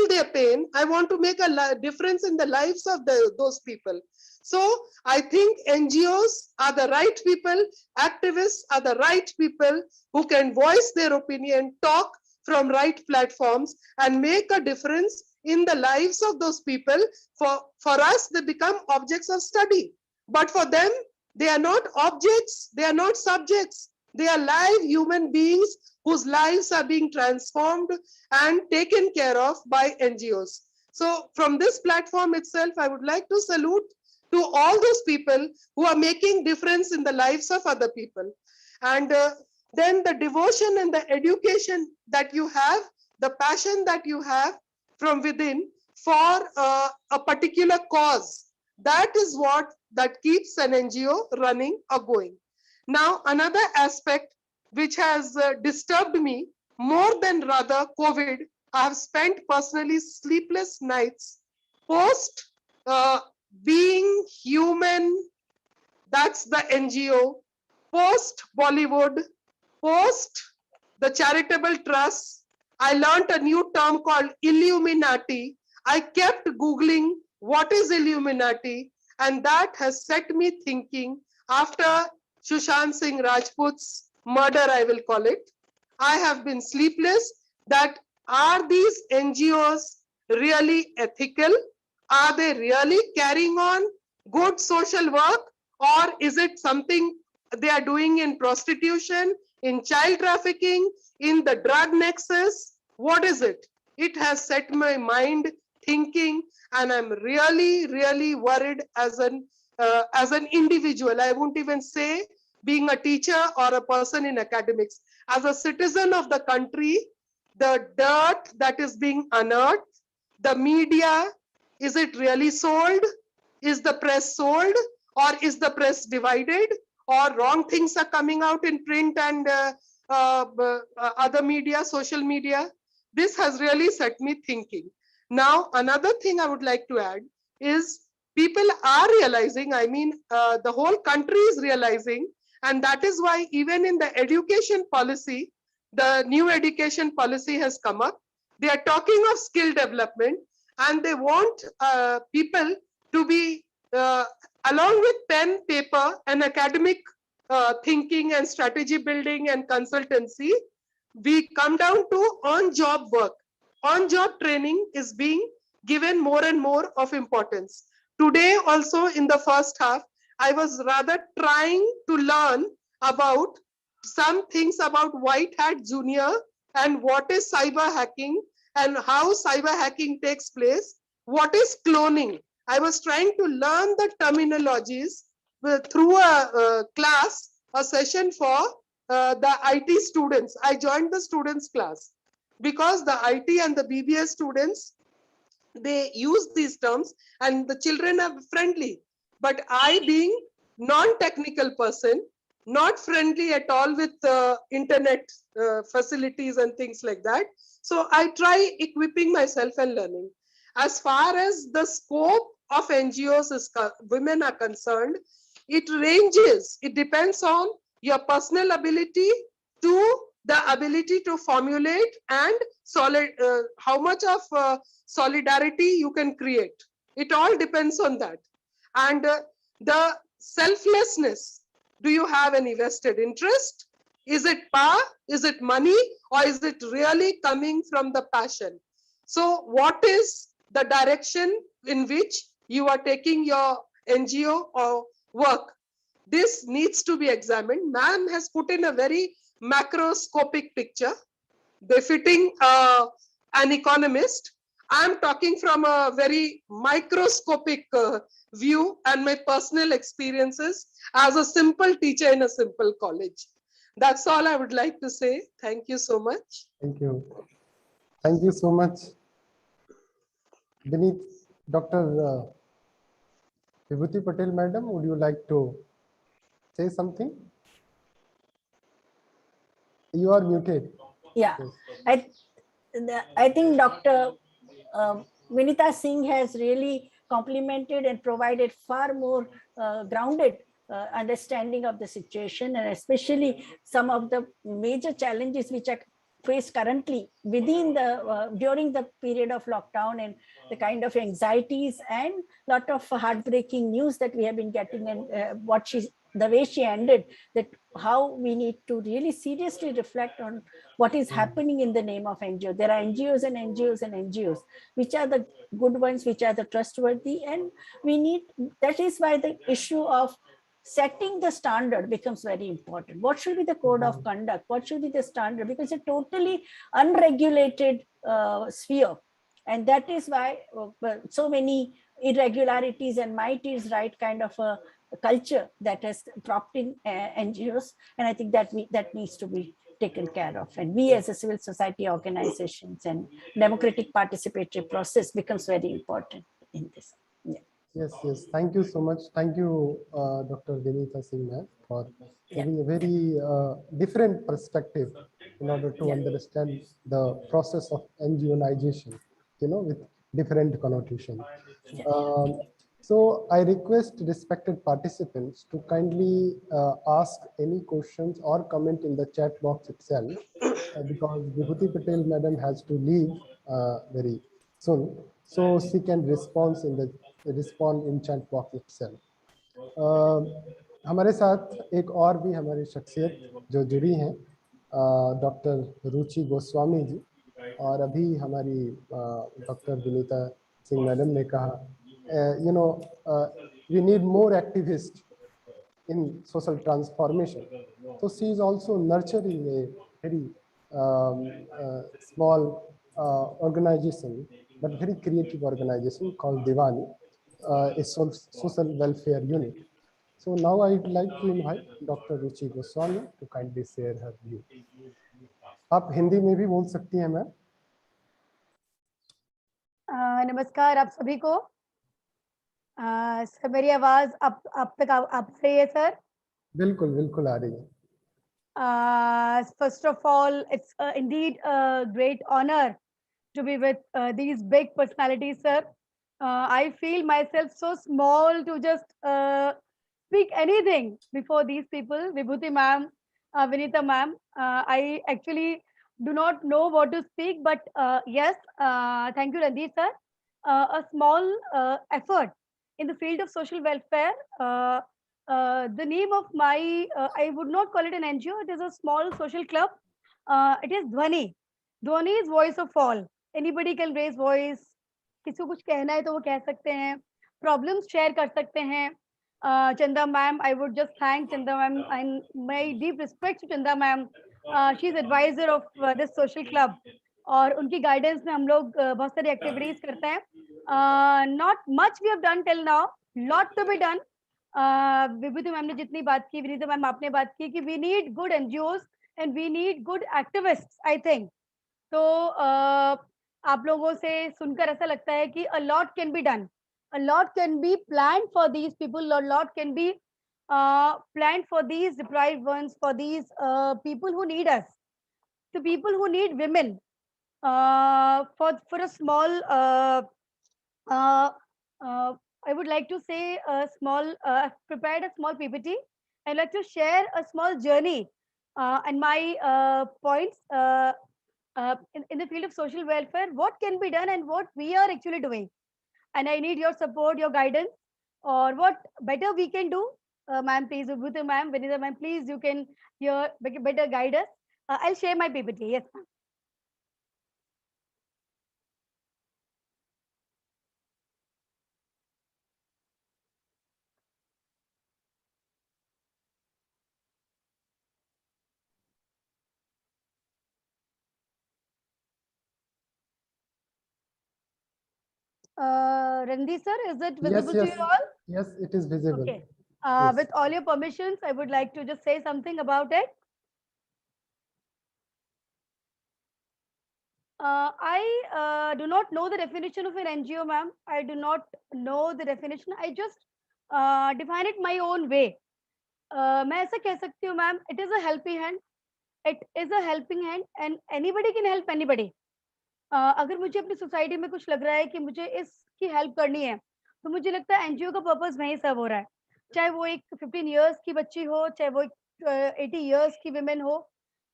[SPEAKER 1] their pain. I want to make a difference in the lives of those people. So I think NGOs are the right people, activists are the right people who can voice their opinion, talk from right platforms and make a difference in the lives of those people. For us, they become objects of study. But for them, they are not objects, they are not subjects. They are live human beings whose lives are being transformed and taken care of by NGOs. So from this platform itself, I would like to salute to all those people who are making difference in the lives of other people. And then the devotion and the education that you have, the passion that you have from within for a particular cause, that is what that keeps an NGO running or going. Now, another aspect which has disturbed me more than rather COVID, I have spent personally sleepless nights post being human, that's the NGO, post Bollywood, post the charitable trust. I learned a new term called Illuminati. I kept Googling what is Illuminati, and that has set me thinking after Sushant Singh Rajput's murder, I will call it. I have been sleepless that are these NGOs really ethical? Are they really carrying on good social work, or is it something they are doing in prostitution, in child trafficking, in the drug nexus? What is it? It has set my mind thinking, and I'm really, really worried as an individual. I won't even say being a teacher or a person in academics. As a citizen of the country, the dirt that is being unearthed, the media, is it really sold? Is the press sold? Or is the press divided? Or wrong things are coming out in print and other media, social media? This has really set me thinking. Now, another thing I would like to add is people are realizing, I mean, the whole country is realizing, and that is why even in the education policy, the new education policy has come up. They are talking of skill development, and they want people to be, along with pen, paper, and academic thinking and strategy building and consultancy, we come down to on-job work. On-job training is being given more and more of importance. Today also in the first half, I was rather trying to learn about some things about White Hat Junior and what is cyber hacking and how cyber hacking takes place. What is cloning? I was trying to learn the terminologies through a class, a session for the IT students. I joined the students class because the IT and the BBS students, they use these terms and the children are friendly. But I, being non-technical person, not friendly at all with internet facilities and things like that. So I try equipping myself and learning. As far as the scope of NGOs is women are concerned, it ranges. It depends on your personal ability to the ability to formulate and how much of solidarity you can create. It all depends on that. And the selflessness. Do you have any vested interest? Is it power? Is it money? Or is it really coming from the passion? So what is the direction in which you are taking your NGO or work? This needs to be examined. Ma'am has put in a very macroscopic picture befitting an economist. I'm talking from a very microscopic view and my personal experiences as a simple teacher in a simple college. That's all I would like to say. Thank you so much.
[SPEAKER 3] Thank you. Thank you so much. Beneath Dr. Vibhuti Patel, madam, would you like to say something? You are muted.
[SPEAKER 6] Yeah,
[SPEAKER 3] Yes.
[SPEAKER 6] I think Dr. Vinita Singh has really complemented and provided far more grounded understanding of the situation, and especially some of the major challenges which are faced currently within the during the period of lockdown, and the kind of anxieties and lot of heartbreaking news that we have been getting, and the way she ended, that how we need to really seriously reflect on what is happening in the name of NGO. There are NGOs and NGOs and NGOs, which are the good ones, which are the trustworthy, and we need, that is why the issue of setting the standard becomes very important. What should be the code of conduct? What should be the standard? Because it's a totally unregulated sphere. And that is why so many irregularities and might is right kind of a culture that has propped in NGOs. And I think that needs to be taken care of. And we as a civil society organizations and democratic participatory process becomes very important in this. Yeah.
[SPEAKER 3] Yes, yes. Thank you so much. Thank you, Dr. Vinita Singh, ma'am, for giving a very different perspective in order to understand the process of NGOization, with different connotation. So I request respected participants to kindly ask any questions or comment in the chat box itself, because Vibhuti Patel madam has to leave very soon, so she can respond in chat box itself. हमारे साथ एक और भी हमारी शख्सियत जो जुड़ी हैं, डॉक्टर रुचि गोस्वामी जी, और अभी हमारी डॉक्टर विनीता सिंह मैडम ने कहा, we need more activists in social transformation. So she is also nurturing a very small organization, but very creative organization called Dhwani, a social welfare unit. So now I would like to invite Dr. Ruchi Goswami to kindly share her view. आप हिंदी में भी बोल सकती हैं ma'am.
[SPEAKER 7] नमस्कार आप सभी को। सर मेरी आवाज आप तक आप रही है सर?
[SPEAKER 3] बिल्कुल बिल्कुल आ रही है।
[SPEAKER 7] First of all, it's indeed a great honor to be with these big personalities, sir. I feel myself so small to just speak anything before these people. Vibhuti ma'am, Vinita ma'am, I actually do not know what to speak, but yes, thank you Randhir sir. A small effort in the field of social welfare. The name of my, I would not call it an NGO, it is a small social club. It is Dhwani. Dhwani is voice of all. Anybody can raise voice. किसी को कुछ कहना है तो वो कह सकते हैं, problems share कर सकते हैं. Chanda ma'am, I would just thank Chanda ma'am and my deep respect to Chanda ma'am. She is advisor of this social club. और उनकी गाइडेंस में हम लोग बहुत सारी एक्टिविटीज करते हैं. Not much we have done till now, lot to be done. Vibhuti ma'am ने जितनी बात की, विनीता मैम आपने बात की कि we need good NGOs and we need good activists, I think. तो आप लोगों से सुनकर ऐसा लगता है कि a lot can be done, a lot can be planned for these people, a lot can be planned for these deprived ones, for these people who need us, the people who need women. For a small I would like to say a small, I've prepared a small PPT. I'd like to share a small journey and my points in the field of social welfare, what can be done and what we are actually doing. And I need your support, your guidance, or what better we can do. Ma'am, please, Vibhuti ma'am, Vinita ma'am, please, you can better guide us. I'll share my PPT. Yes, ma'am. Randhir sir, is it visible to you all?
[SPEAKER 3] Yes, it is visible.
[SPEAKER 7] Okay. With all your permissions, I would like to just say something about it. I do not know the definition of an NGO, ma'am. I do not know the definition. I just define it my own way. मैं ऐसा कह सकती हूँ, ma'am. It is a helping hand. It is a helping hand, and anybody can help anybody. अगर मुझे अपनी society में कुछ लग रहा है कि मुझे इसकी हेल्प करनी है, तो मुझे लगता है एनजीओ का पर्पस वहीं सर्व हो रहा है. चाहे वो एक 15 years की बच्ची हो, चाहे वो एक 80 years की women हो.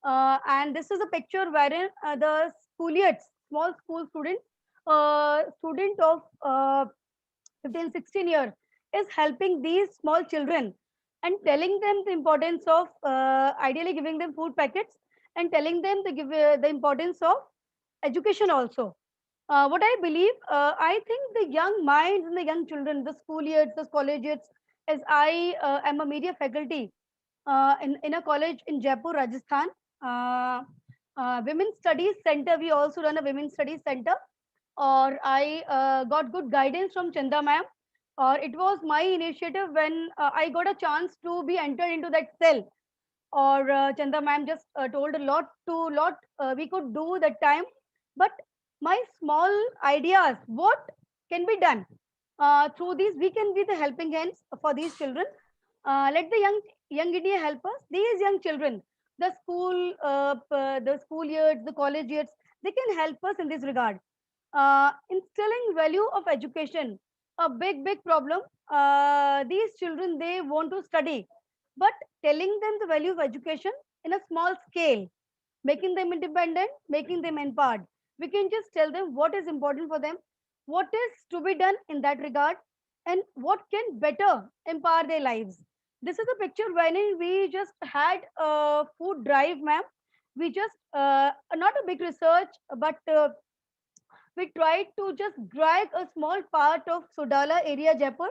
[SPEAKER 7] And this is a picture wherein the schoolyards, small school student of 15, 16 years is helping these small children and telling them the importance of ideally giving them food packets and telling them to give the importance of education also. What I believe, I think the young minds and the young children, the schoolyards, the collegiates, as I am a media faculty in a college in Jaipur, Rajasthan. Uh, Women's Studies Center, we also run a Women's Studies Center, or I got good guidance from Chanda ma'am, or it was my initiative when I got a chance to be entered into that cell, or Chanda ma'am just told a lot we could do that time, but my small ideas, what can be done through these, we can be the helping hands for these children. Let the young India help us. These young children, the school years, the college years, they can help us in this regard. Instilling value of education, a big problem. These children, they want to study, but telling them the value of education in a small scale, making them independent, making them empowered. We can just tell them what is important for them, what is to be done in that regard, and what can better empower their lives. This is a picture when we just had a food drive, ma'am. We just, not a big research, but we tried to just drag a small part of Sodala area, Jaipur,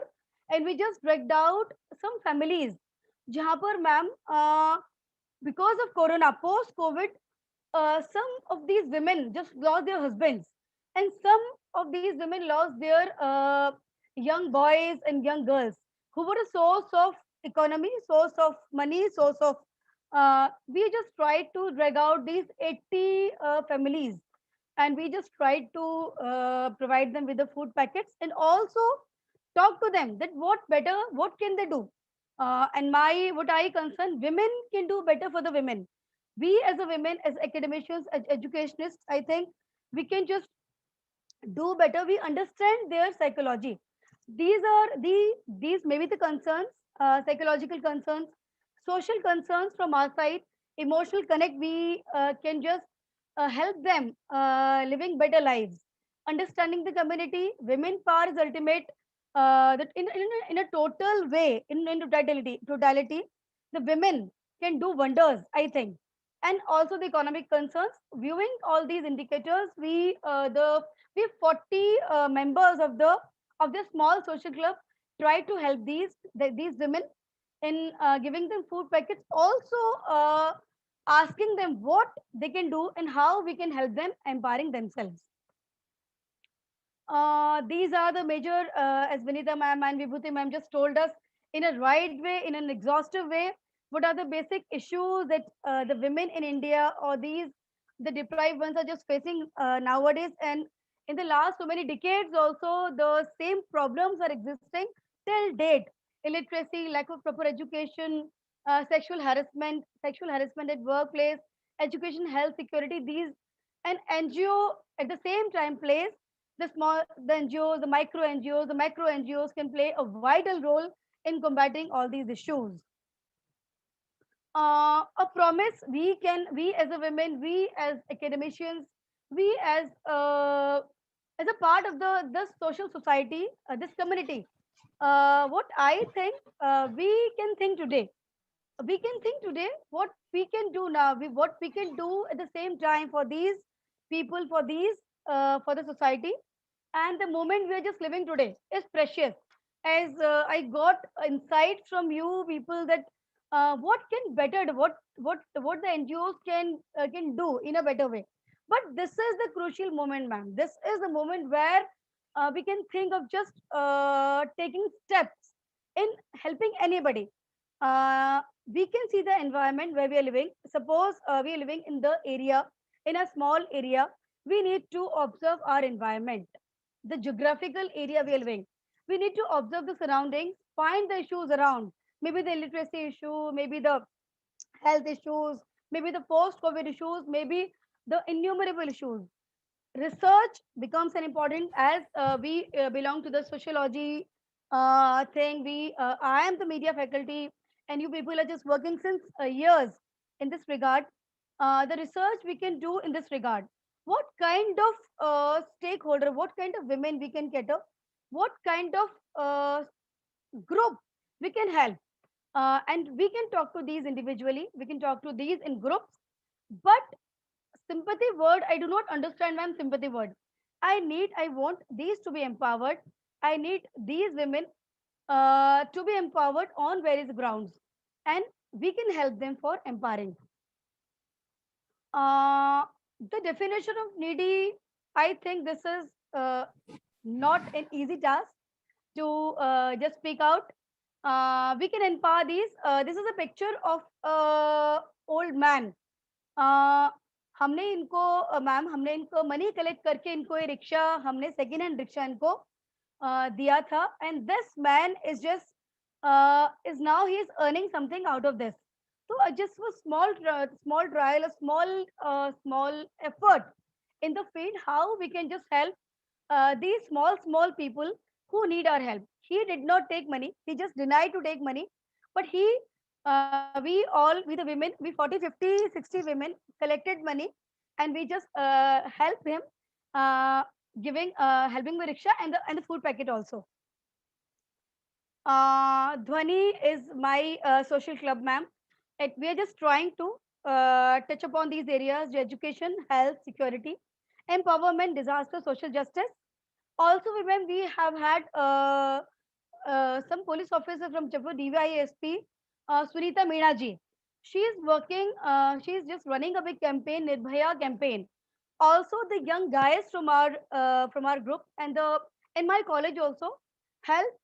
[SPEAKER 7] and we just dragged out some families. जहाँ पर ma'am because of corona, post covid, some of these women just lost their husbands, and some of these women lost their young boys and young girls who were a source of economy, source of money, source of we just tried to drag out these 80 families, and we just tried to provide them with the food packets and also talk to them that what better, what can they do. And my what I concern, women can do better for the women. We as a women, as academicians, as educationists, I think we can just do better. We understand their psychology. These are these maybe the concerns, psychological concerns, social concerns from our side, emotional connect. We can just help them living better lives, understanding the community. Women power is ultimate. That in a total way, in totality, the women can do wonders, I think. And also the economic concerns. Viewing all these indicators, we 40 members of the small social club try to help these women in giving them food packets, also asking them what they can do and how we can help them empowering themselves. These are the major, as Vinita ma'am and Vibhuti ma'am just told us in a right way, in an exhaustive way, what are the basic issues that the women in India or the deprived ones are just facing nowadays. And in the last so many decades also, the same problems are existing till date. Illiteracy, lack of proper education, sexual harassment at workplace, education, health, security, these, and NGO at the same time plays the NGOs, the micro NGOs, the macro NGOs can play a vital role in combating all these issues. A promise we as a women, we as academicians, we as a part of the social society, this community. What I think we can think today. We can think today what we can do now. What we can do at the same time for these people, for the society, and the moment we are just living today is precious. As I got insight from you people that what can better do, what the NGOs can do in a better way. But this is the crucial moment, ma'am. This is the moment where we can think of just taking steps in helping anybody. We can see the environment where we are living. Suppose we are living in the area, in a small area, we need to observe our environment, the geographical area we are living. We need to observe the surroundings, find the issues around. Maybe the illiteracy issue, maybe the health issues, maybe the post-COVID issues, maybe the innumerable issues. Research becomes an important as we belong to the sociology thing. I am the media faculty, and you people are just working since years in this regard. The research we can do in this regard. What kind of stakeholder, what kind of women we can cater, what kind of group we can help, and we can talk to these individually. We can talk to these in groups, but sympathy word, I do not understand, ma'am. Sympathy word. I want these to be empowered. I need these women to be empowered on various grounds, and we can help them for empowering. Uh, the definition of needy, I think this is not an easy task to just speak out. We can empower these. This is a picture of old man. हमने इनको ma'am हमने इनको money collect करके इनको ये rickshaw हमने second hand rickshaw इनको दिया था and this man is just is now he is earning something out of this. So just a small trial, a small effort in the field, how we can just help these small people who need our help. He did not take money. He just denied to take money. But we the women, we 40, 50, 60 women collected money, and we just helped him, helping with rickshaw and the food packet also. Dhwani is my social club, ma'am. We are just trying to touch upon these areas: education, health, security, empowerment, disaster, social justice. Also, women, we have had some police officer from Jaipur, DYSP, Sunita Meena ji. She is working, she is just running a big campaign, Nirbhaya campaign. Also, the young guys from our group and in my college also help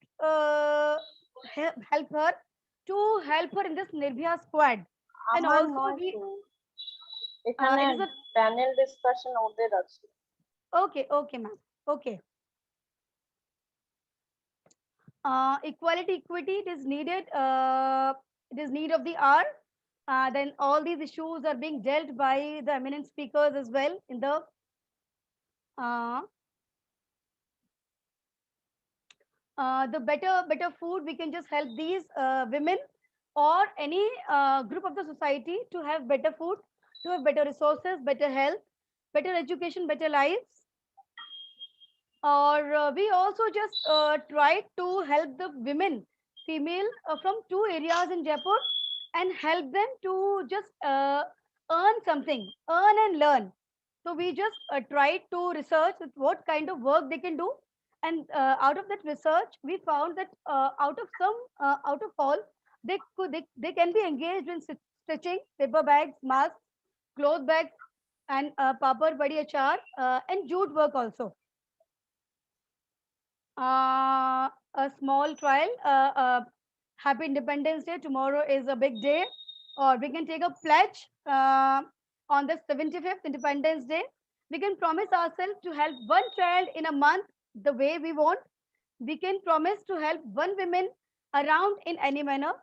[SPEAKER 7] help her to help her in this Nirbhaya squad. And also we
[SPEAKER 8] এখানে
[SPEAKER 7] it is a
[SPEAKER 8] panel discussion ওদের আছে
[SPEAKER 7] okay ma'am, okay. Equality, equity, it is needed. It is need of the hour. Then all these issues are being dealt by the eminent speakers as well in the better food. We can just help these women or any group of the society to have better food, to have better resources, better health, better education, better lives. Or we also just try to help the women, female, from 2 areas in Jaipur, and help them to just earn something, earn and learn. So we just tried to research what kind of work they can do, and out of that research, we found that out of all, they can be engaged in stitching, paper bags, masks, cloth bags, and papad, badi achar, and jute work also. A small trial. Happy Independence Day. Tomorrow is a big day. Or we can take a pledge on the 75th Independence Day. We can promise ourselves to help one child in a month the way we want. We can promise to help one woman around in any manner.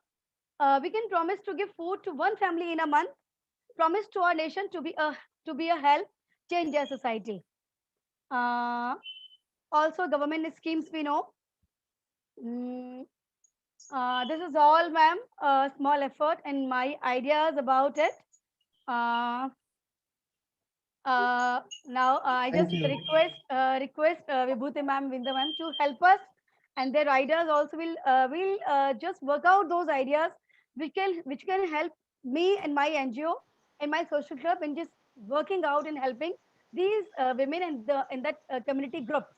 [SPEAKER 7] We can promise to give food to one family in a month. Promise to our nation to be a help, change our society. Also, government schemes we know. This is all, ma'am. Small effort and my ideas about it. Now I just request Vibhuti ma'am, Vinda ma'am to help us, and their ideas also will just work out those ideas which can help me and my NGO and my social club in just working out and helping these women and in that community groups.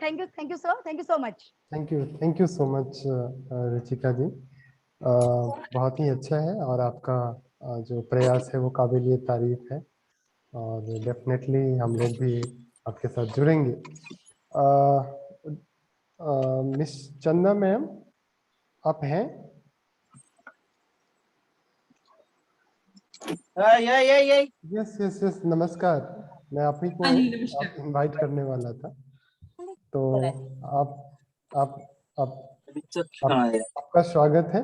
[SPEAKER 7] Thank you, sir. Thank you so much.
[SPEAKER 3] Thank you so much, Ruchika जी. बहुत ही अच्छा है और आपका जो प्रयास है वो काबिलिए तारीफ है और डेफिनेटली हम लोग भी आपके साथ जुड़ेंगे. मिस चंदा मैम, आप हैं? यस, नमस्कार. मैं आप ही को इनवाइट करने वाला था, तो आपका स्वागत है.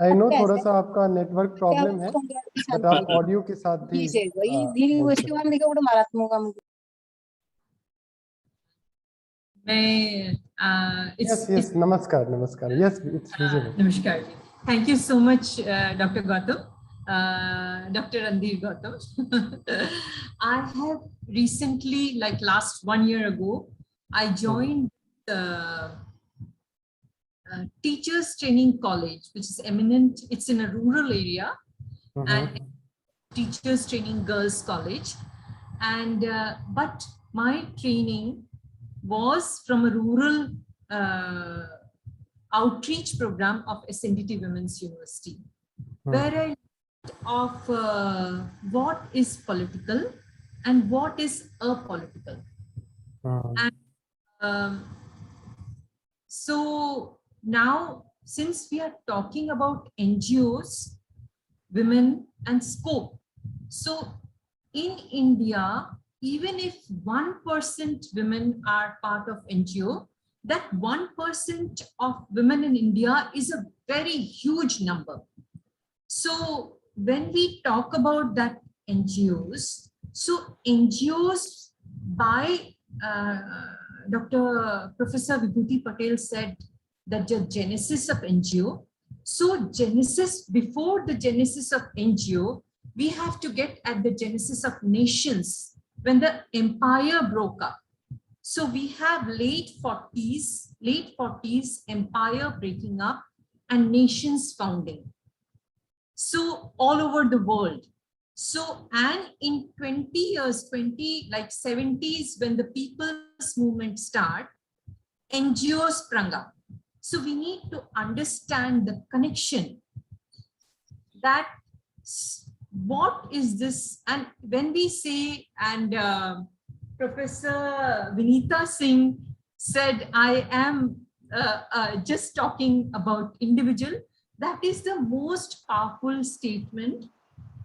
[SPEAKER 3] आई नो थोड़ा सा आपका नेटवर्क प्रॉब्लम है, बट आप ऑडियो के साथ भी Yes, namaskar, namaskar. Yes, it's visible.
[SPEAKER 9] Namaskar. Thank you so much, Dr. Gautam, Dr. Randhir Gautam. I have recently, like last 1 year ago, I joined Teachers Training College, which is eminent. It's in a rural area, and Teachers Training Girls College. And but my training was from a rural outreach program of SNDT Women's University, where I learned of what is political and what is apolitical. And so now, since we are talking about NGOs, women and scope, so in India, even if 1% women are part of NGO, that 1% of women in India is a very huge number. So when we talk about that NGOs, so NGOs by Professor Vibhuti Patel said that the genesis of NGO. So genesis, before the genesis of NGO, we have to get at the genesis of nations when the empire broke up. So we have late 40s empire breaking up and nations founding. So all over the world. So, and in 20 years, like 70s, when the people's movement start, NGOs sprung up. So we need to understand the connection, that what is this? And when we say, and Professor Vinita Singh said, I am just talking about individual, that is the most powerful statement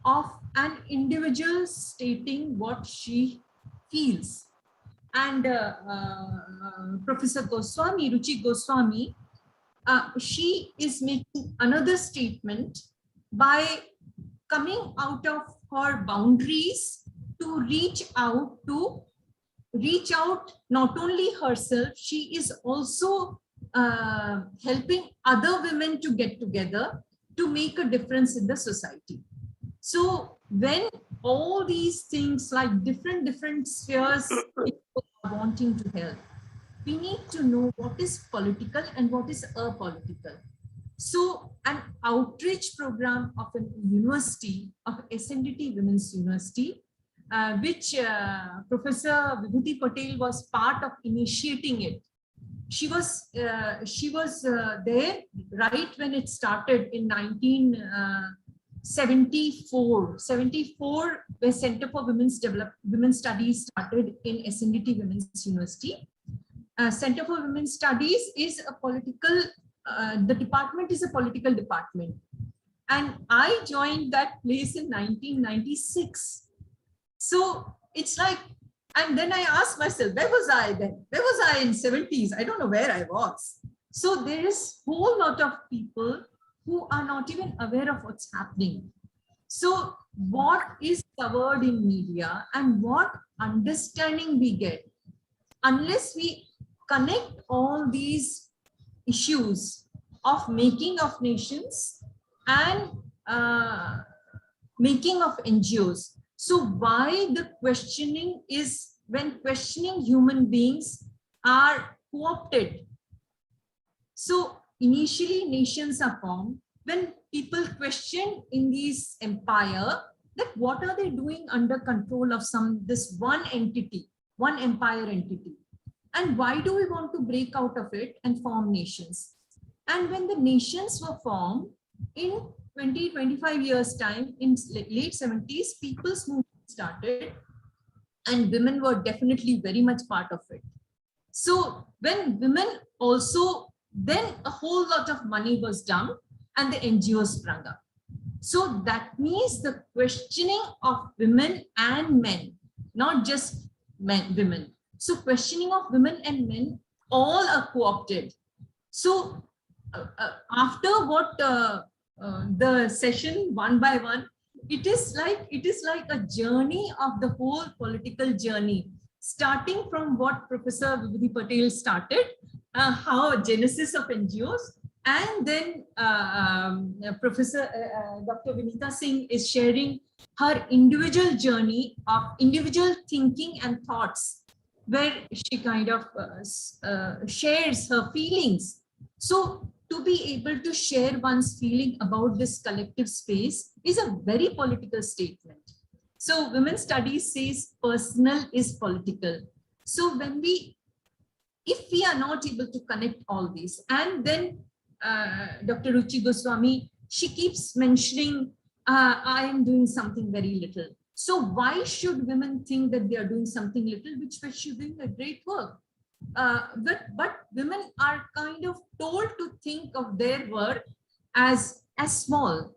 [SPEAKER 9] of an individual stating what she feels. And Professor Goswami, Ruchi Goswami, she is making another statement by coming out of her boundaries to reach out not only herself, she is also helping other women to get together to make a difference in the society. So when all these things like different spheres people are wanting to help, we need to know what is political and what is apolitical. So an outreach program of a university, of SNDT Women's University, which Professor Vibhuti Patel was part of initiating it. She was there right when it started in 1974, where Center for Women's Studies started in SNDT Women's University. Center for Women's Studies is a political, the department is a political department. And I joined that place in 1996. So it's like, and then I asked myself, where was I then? Where was I in 70s? I don't know where I was. So there is a whole lot of people who are not even aware of what's happening. So what is covered in media and what understanding we get, unless we connect all these issues of making of nations and making of NGOs. So why the questioning is, when questioning human beings are co-opted. So initially nations are formed when people question in this empire that what are they doing under control of this one entity, one empire entity, and why do we want to break out of it and form nations? And when the nations were formed in 20-25 years time, in late 70s, people's movement started, and women were definitely very much part of it. So when women also, then a whole lot of money was dumped and the NGOs sprung up. So that means the questioning of women and men, not just women. So questioning of women and men, all are co-opted. So after what the session one by one, it is like a journey of the whole political journey. starting from what Professor Vibhuti Patel started, how genesis of NGOs, and then Professor Dr. Vinita Singh is sharing her individual journey of individual thinking and thoughts, where she kind of shares her feelings. So to be able to share one's feeling about this collective space is a very political statement. So women's studies says personal is political. So when if we are not able to connect all these, and then Dr. Ruchi Goswami, she keeps mentioning, I am doing something very little. So why should women think that they are doing something little, which we should doing a great work? But women are kind of told to think of their work as small,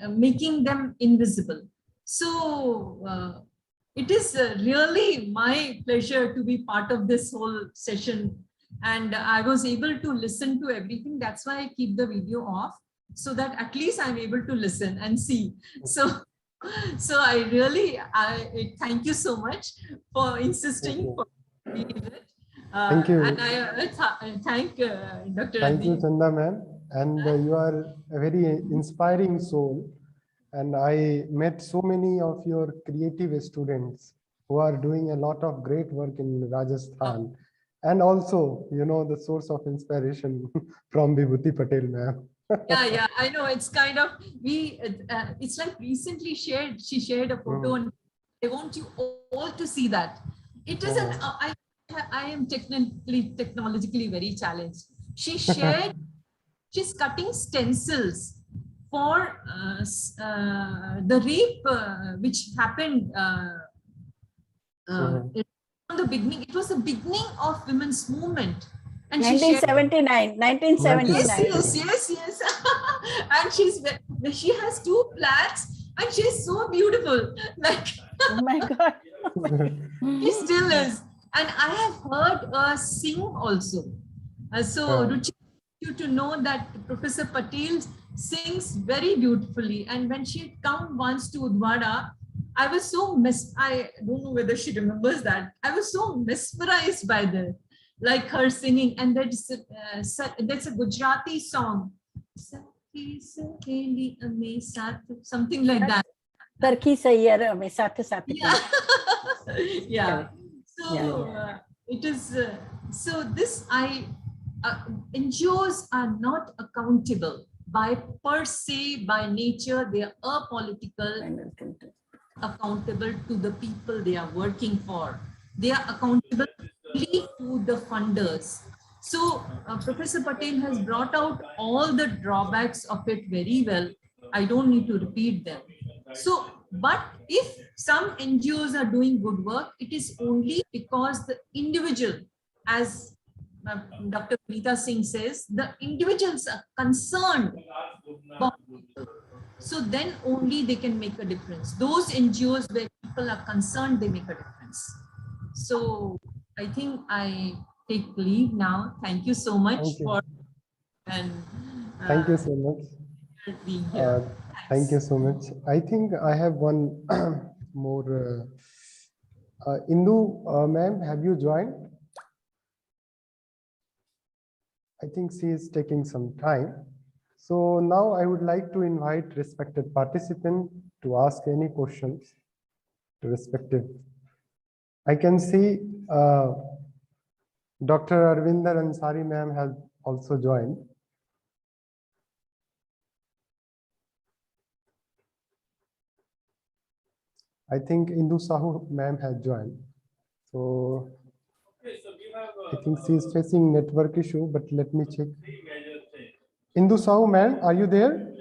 [SPEAKER 9] making them invisible. So it is really my pleasure to be part of this whole session. And I was able to listen to everything. That's why I keep the video off, so that at least I'm able to listen and see. So I really thank you so much for insisting.
[SPEAKER 3] Thank you.
[SPEAKER 9] And I thank Dr.
[SPEAKER 3] Thank you,
[SPEAKER 9] Randhir.
[SPEAKER 3] Chanda ma'am. And you are a very inspiring soul. And I met so many of your creative students who are doing a lot of great work in Rajasthan. And also, you know, the source of inspiration from Vibhuti Patel ma'am.
[SPEAKER 9] Yeah, I know. It's kind of, it's like recently she shared a photo, and I want you all to see that. It is I am technologically very challenged. She shared, she's cutting stencils for the rape which happened from the beginning. It was the beginning of women's movement. And
[SPEAKER 6] 1979.
[SPEAKER 9] Yes. And she has 2 plants, and she's so beautiful. Like,
[SPEAKER 6] Oh my God.
[SPEAKER 9] she still is. And I have heard Singh also. Ruchi, you to know that Professor Patel sings very beautifully. And when she come once to Udvada, I was so I don't know whether she remembers that. I was so mesmerized by her singing. And there's a Gujarati song, something like that. Yeah. So it is. So this NGOs are not accountable by per se, by nature. They are apolitical, accountable to the people they are working for. They are accountable only to the funders. So Professor Patel has brought out all the drawbacks of it very well. I don't need to repeat them. So, but if some NGOs are doing good work, it is only because the individual, as Dr. Vinita Singh says, the individuals are concerned about people. So then only they can make a difference. Those NGOs where people are concerned, they make a difference. So I think I take leave now. Thank you so much for
[SPEAKER 3] thank you so much.
[SPEAKER 9] Being here.
[SPEAKER 3] Thank you so much. I think I have one more. Indu, ma'am, have you joined? I think she is taking some time. So now I would like to invite respected participant to ask any questions to respective. I can see Dr. Arvinder Ansari ma'am has also joined. I think Indu Sahu ma'am has joined. So I think she is facing network issue, but let me check. Indu Sahu ma'am, are you there?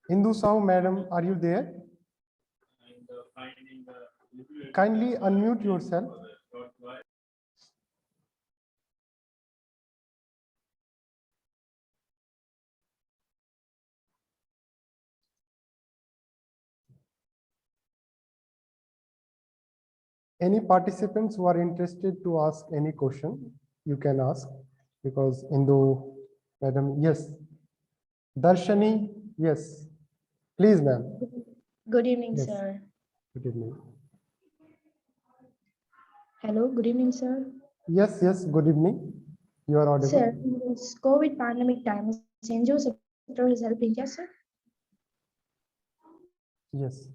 [SPEAKER 3] Indu Sahu madam, are you there? Kindly unmute yourself. Any participants who are interested to ask any question, you can ask, because Indu madam, yes. Darshani, yes. Please, ma'am.
[SPEAKER 10] Good evening,
[SPEAKER 3] Yes.
[SPEAKER 10] sir.
[SPEAKER 3] Good evening.
[SPEAKER 10] Hello, good evening, sir.
[SPEAKER 3] Yes, yes, good evening. You are audible.
[SPEAKER 10] Sir, in this COVID pandemic time, is NGO sector has helped India, sir?
[SPEAKER 3] Yes.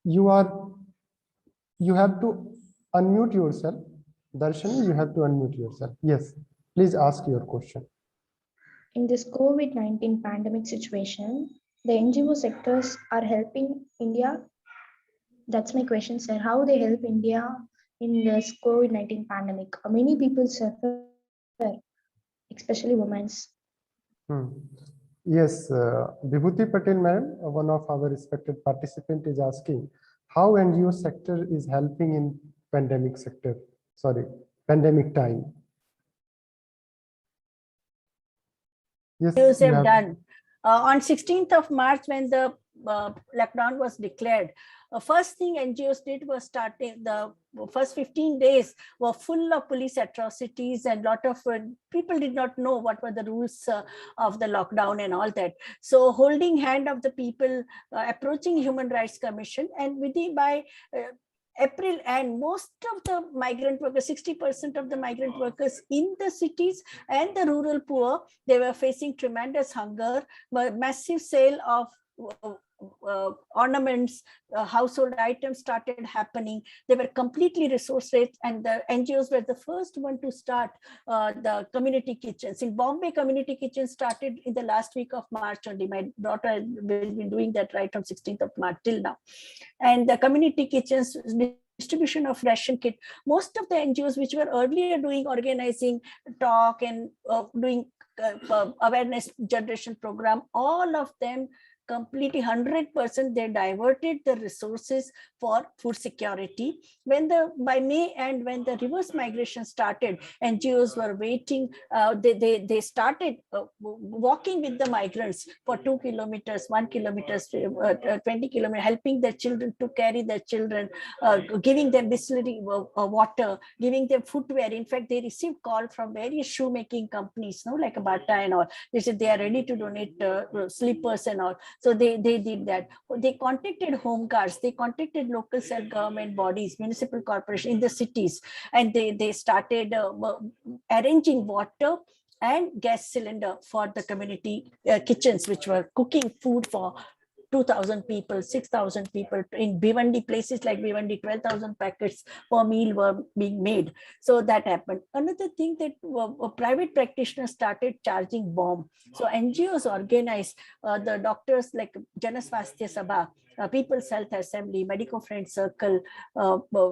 [SPEAKER 3] You have to unmute yourself. Darshani, you have to unmute yourself. Yes, please ask your question.
[SPEAKER 10] In this COVID-19 pandemic situation, the NGO sectors are helping India. That's my question, sir. How they help India in this COVID-19 pandemic? Many people suffer, especially women.
[SPEAKER 3] Yes, Vibhuti Patel, ma'am, one of our respected participant is asking how NGO sector is helping in pandemic sector, pandemic time. Yes,
[SPEAKER 6] NGOs
[SPEAKER 3] you
[SPEAKER 6] have
[SPEAKER 3] have.
[SPEAKER 6] done. On 16th of March, when the lockdown was declared, first thing NGOs did was starting the first 15 days were full of police atrocities, and lot of people did not know what were the rules of the lockdown and all that. So holding hand of the people, approaching Human Rights Commission, and by April, and most of the migrant workers, 60% of the migrant workers in the cities and the rural poor, they were facing tremendous hunger, massive sale of ornaments, household items started happening. They were completely resource-rich, and the NGOs were the first one to start the community kitchens. In Bombay, community kitchens started in the last week of March only. My daughter has been doing that right from 16th of March till now. And the community kitchens, distribution of ration kit. Most of the NGOs which were earlier doing organizing talk and doing awareness generation program, all of them completely 100% they diverted the resources for food security. By May and when the reverse migration started, NGOs were waiting. They started walking with the migrants for 2 kilometers, 1 kilometer, 20 kilometers, helping their children to carry their children, giving them distillery water, giving them footwear. In fact, they received call from various shoemaking companies, like a Bata and all. They said they are ready to donate slippers and all. So they did that. They contacted home guards, they contacted local self-government bodies, municipal corporation in the cities, and they started arranging water and gas cylinder for the community kitchens, which were cooking food for 2,000 people, 6,000 people. In Bhiwandi, places like Bhiwandi, 12,000 packets per meal were being made. So that happened. Another thing that private practitioners started charging bomb. So NGOs organized the doctors like Janaswasthya Sabha, People's Health Assembly, Medico Friends Circle,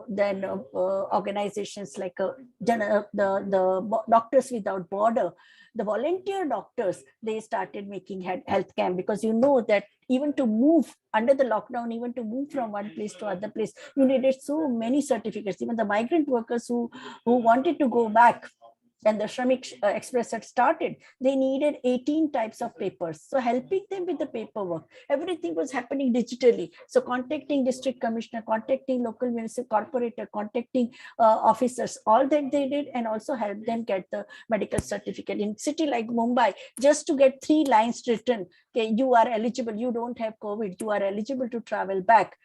[SPEAKER 6] then organizations like the Doctors Without Border. The volunteer doctors, they started making health camp, because you know that even to move under the lockdown, even to move from one place to other place, you needed so many certificates. Even the migrant workers who wanted to go back, and the Shramik Express had started, they needed 18 types of papers. So helping them with the paperwork, everything was happening digitally. So contacting district commissioner, contacting local municipal corporator, contacting officers, all that they did, and also help them get the medical certificate. In city like Mumbai, just to get 3 lines written, okay, you are eligible, you don't have COVID, you are eligible to travel back.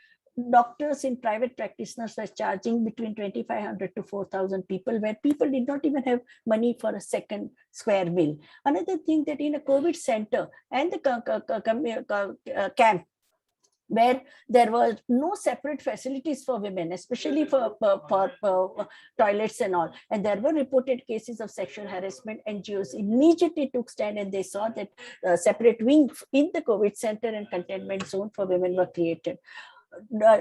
[SPEAKER 6] Doctors in private practitioners were charging between 2,500 to 4,000 people, where people did not even have money for a second square meal. Another thing, that in a COVID center and the camp, where there were no separate facilities for women, especially for toilets and all. And there were reported cases of sexual harassment. NGOs immediately took stand, and they saw that separate wing in the COVID center and containment zone for women were created.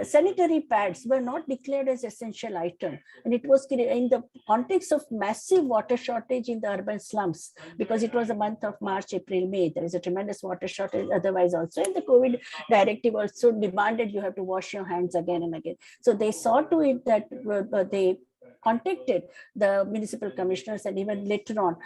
[SPEAKER 6] Sanitary pads were not declared as essential item, and it was in the context of massive water shortage in the urban slums, because it was the month of March, April, May. There is a tremendous water shortage otherwise also, and the COVID directive also demanded you have to wash your hands again and again. So they saw to it that they contacted the municipal commissioners, and even later on,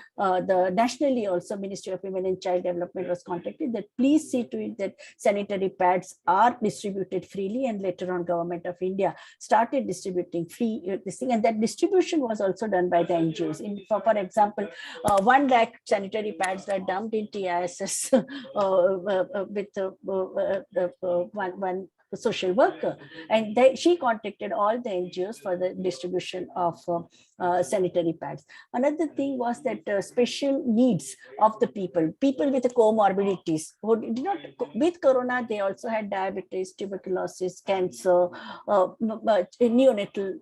[SPEAKER 6] the nationally also Ministry of Women and Child Development was contacted that please see to it that sanitary pads are distributed freely, and later on Government of India started distributing free this thing, and that distribution was also done by the NGOs. For example, 1 lakh sanitary pads were dumped in TISS with one social worker, and she contacted all the NGOs for the distribution of sanitary pads. Another thing was that special needs of the people with the comorbidities who did not, with corona, they also had diabetes, tuberculosis, cancer, neonatal,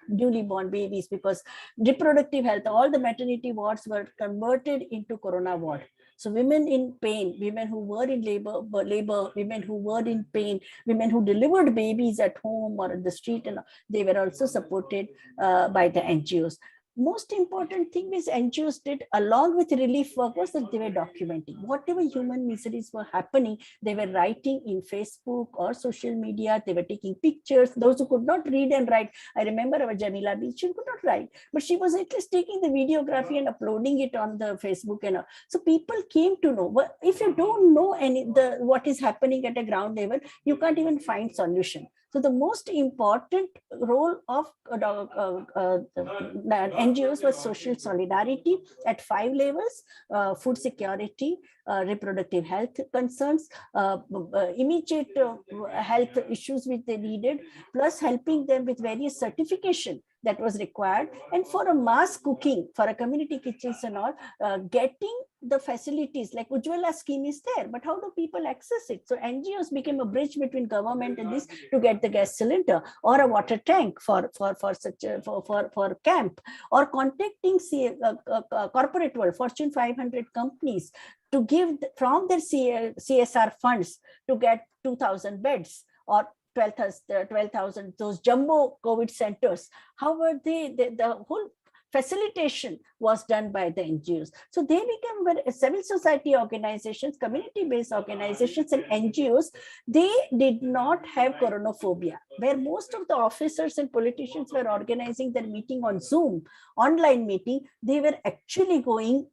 [SPEAKER 6] newly born babies, because reproductive health, all the maternity wards were converted into corona ward. So women in pain, women who were in labor, women who were in pain, women who delivered babies at home or in the street, and they were also supported by the NGOs. Most important thing is NGOs did, along with relief workers, that they were documenting whatever human miseries were happening. They were writing in Facebook or social media. They were taking pictures. Those who could not read and write, I remember our Jamila Beach, she could not write, but she was at least taking the videography and uploading it on the Facebook. And so people came to know. But if you don't know what is happening at a ground level, you can't even find solution. So the most important role of NGOs was social solidarity at 5 levels: food security, reproductive health concerns, immediate health issues which they needed, plus helping them with various certification that was required, and for a mass cooking, for a community kitchens and all, getting the facilities like Ujjwala scheme is there, but how do people access it? So NGOs became a bridge between government and this to get the gas cylinder or a water tank for camp, or contacting corporate world, Fortune 500 companies to give from their CSR funds to get 2,000 beds or 12,000 those jumbo COVID centers. How were the whole facilitation was done by the NGOs. So they became civil society organizations, community-based organizations, and NGOs. They did not have coronaphobia, where most of the officers and politicians were organizing their meeting on Zoom, online meeting. They were actually going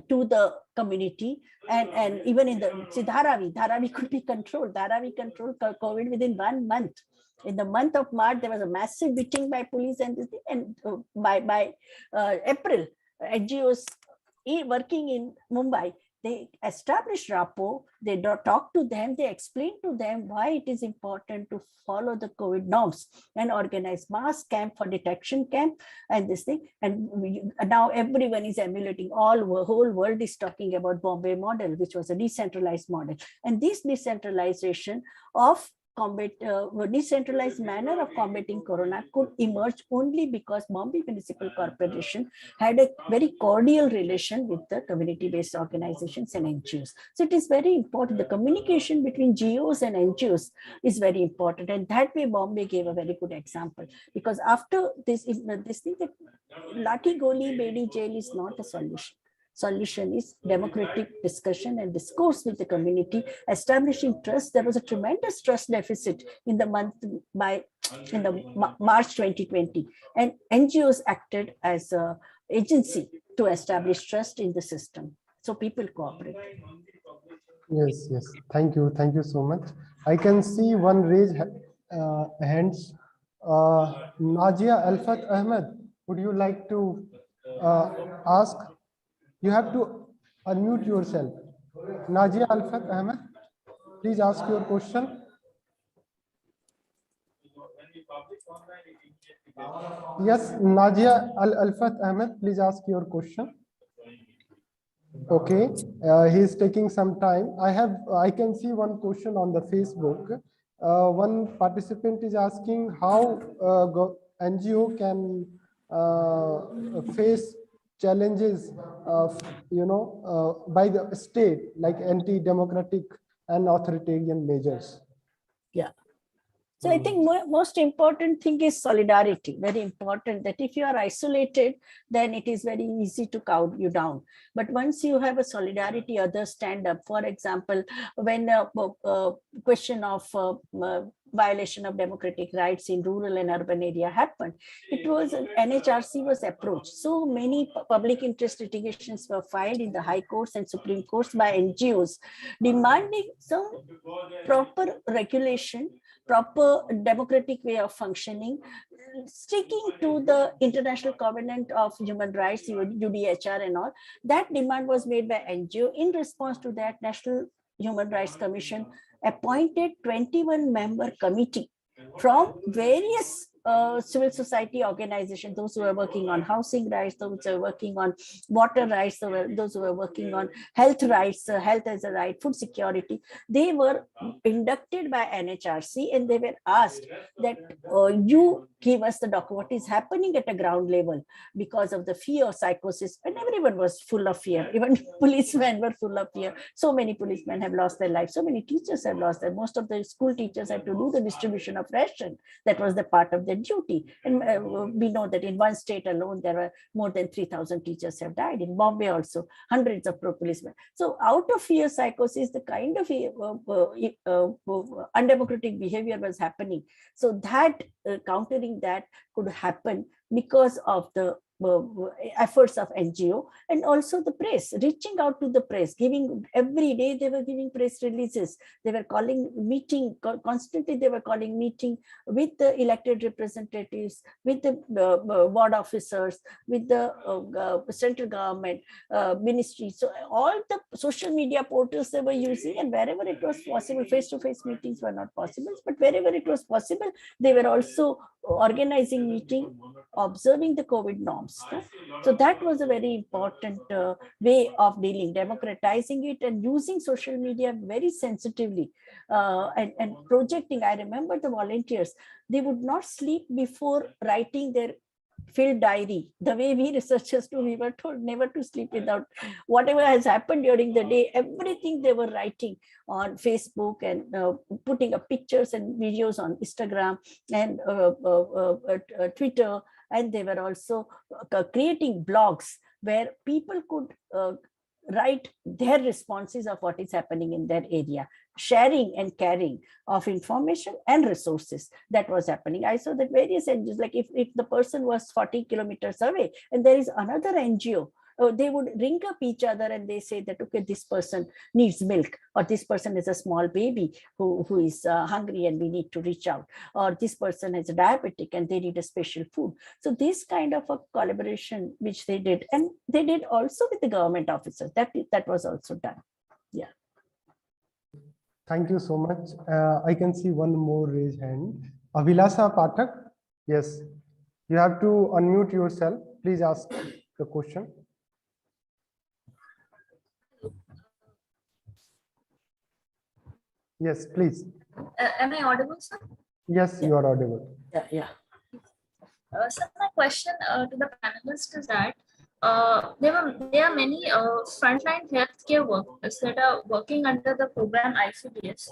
[SPEAKER 6] to the community, and even in the Dharavi could be controlled. Dharavi controlled COVID within 1 month. In the month of March, there was a massive beating by police, and by April, NGOs working in Mumbai, they established rapport, they talked to them, they explained to them why it is important to follow the COVID norms and organize mass camp for detection camp and this thing. And now everyone is emulating, whole world is talking about Bombay model, which was a decentralized model. And this decentralization of decentralized manner of combating corona could emerge only because Bombay Municipal Corporation had a very cordial relation with the community-based organizations and NGOs. So it is very important. The communication between GOs and NGOs is very important, and that way Bombay gave a very good example. Because after this thing that Lati Goli Bedi jail is not a solution. Solution is democratic discussion and discourse with the community, establishing trust. There was a tremendous trust deficit in the March 2020, and NGOs acted as an agency to establish trust in the system. So people cooperate.
[SPEAKER 3] Yes. Thank you so much. I can see one raised hands. Najia Alfat Ahmed, would you like to ask? You have to unmute yourself. Najia Alfat Ahmed, please ask your question. Yes, Najia Alfat Ahmed, please ask your question. Okay, he is taking some time. I can see one question on the Facebook. One participant is asking how NGO can face challenges by the state, like anti-democratic and authoritarian measures.
[SPEAKER 6] Yeah. So I think most important thing is solidarity. Very important that if you are isolated, then it is very easy to cow you down. But once you have a solidarity, others stand up. For example, when question of violation of democratic rights in rural and urban area happened, it was NHRC was approached. So many public interest litigations were filed in the high courts and Supreme Courts by NGOs demanding some proper regulation, proper democratic way of functioning, sticking to the International Covenant of Human Rights, UDHR and all. That demand was made by NGO. In response to that, National Human Rights Commission appointed 21-member committee from various civil society organizations, those who are working on housing rights, those who are working on water rights, those who are working on health rights, health as a right, food security. They were inducted by NHRC and they were asked that you give us the document, what is happening at a ground level because of the fear, psychosis, and everyone was full of fear. Even policemen were full of fear. So many policemen have lost their lives. So many teachers have lost their, most of the school teachers had to do the distribution of ration. That was the part of their duty. And we know that in one state alone, there were more than 3,000 teachers have died. In Bombay also, hundreds of pro-policemen. So out of fear, psychosis, the kind of undemocratic behavior was happening. So that countering that could happen because of the efforts of NGO and also the press, reaching out to the press, giving every day they were giving press releases. They were calling meeting, constantly they were calling meeting with the elected representatives, with the ward officers, with the central government, ministry. So all the social media portals they were using, and wherever it was possible, face-to-face meetings were not possible, but wherever it was possible, they were also organizing meeting, observing the COVID norms. So that was a very important way of dealing, democratizing it and using social media very sensitively and projecting. I remember the volunteers, they would not sleep before writing their field diary. The way we researchers do, we were told never to sleep without whatever has happened during the day, everything they were writing on Facebook and putting up pictures and videos on Instagram and Twitter. And they were also creating blogs where people could write their responses of what is happening in their area, sharing and carrying of information and resources that was happening. I saw that various NGOs, like if the person was 40 kilometers away and there is another NGO, they would ring up each other and they say that, okay, this person needs milk, or this person is a small baby who is hungry and we need to reach out, or this person is a diabetic and they need a special food. So this kind of a collaboration which they did, and they did also with the government officers, that was also done. Yeah.
[SPEAKER 3] Thank you so much. I can see one more raised hand. Avilasa Pathak. Yes, you have to unmute yourself. Please ask the question. Yes, please.
[SPEAKER 8] Am I audible, sir?
[SPEAKER 3] Yes, you are audible.
[SPEAKER 6] Yeah.
[SPEAKER 8] So my question to the panelists is that there are many frontline healthcare workers that are working under the program ICDS.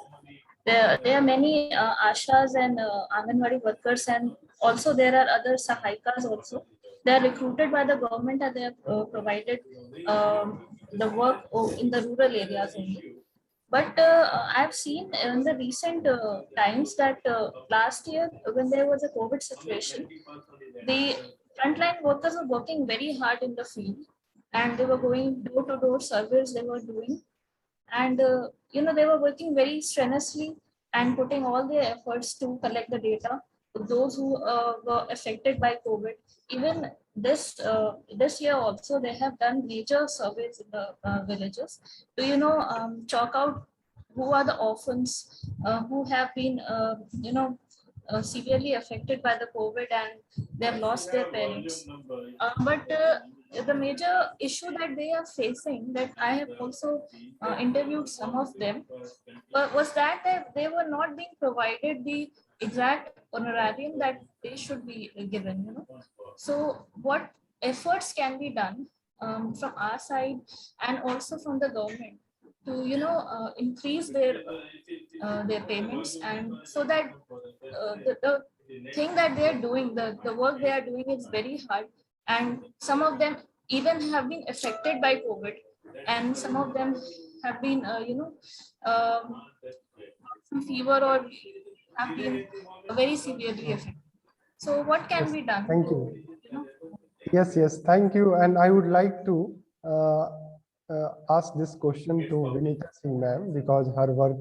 [SPEAKER 8] There are many ashas and Anganwadi workers, and also there are other sahayikas also. They are recruited by the government and they are provided the work in the rural areas only. But I've seen in the recent times that last year, when there was a COVID situation, the frontline workers were working very hard in the field, and they were going door-to-door surveys they were doing. And, they were working very strenuously and putting all their efforts to collect the data of those who were affected by COVID. Even this year also, they have done major surveys in the villages to, chalk out who are the orphans who have been, severely affected by the COVID and they have lost their parents. But the major issue that they are facing, that I have also interviewed some of them, was that they were not being provided the exact honorarium that they should be given. So what efforts can be done from our side and also from the government to increase their payments, and so that the thing that they are doing, the work they are doing is very hard, and some of them even have been affected by COVID, and some of them have been some fever or have been very severely affected. So what can be done?
[SPEAKER 3] Thank you.
[SPEAKER 8] You know?
[SPEAKER 3] Yes, thank you. And I would like to ask this question to Vinita Singh ma'am, because her work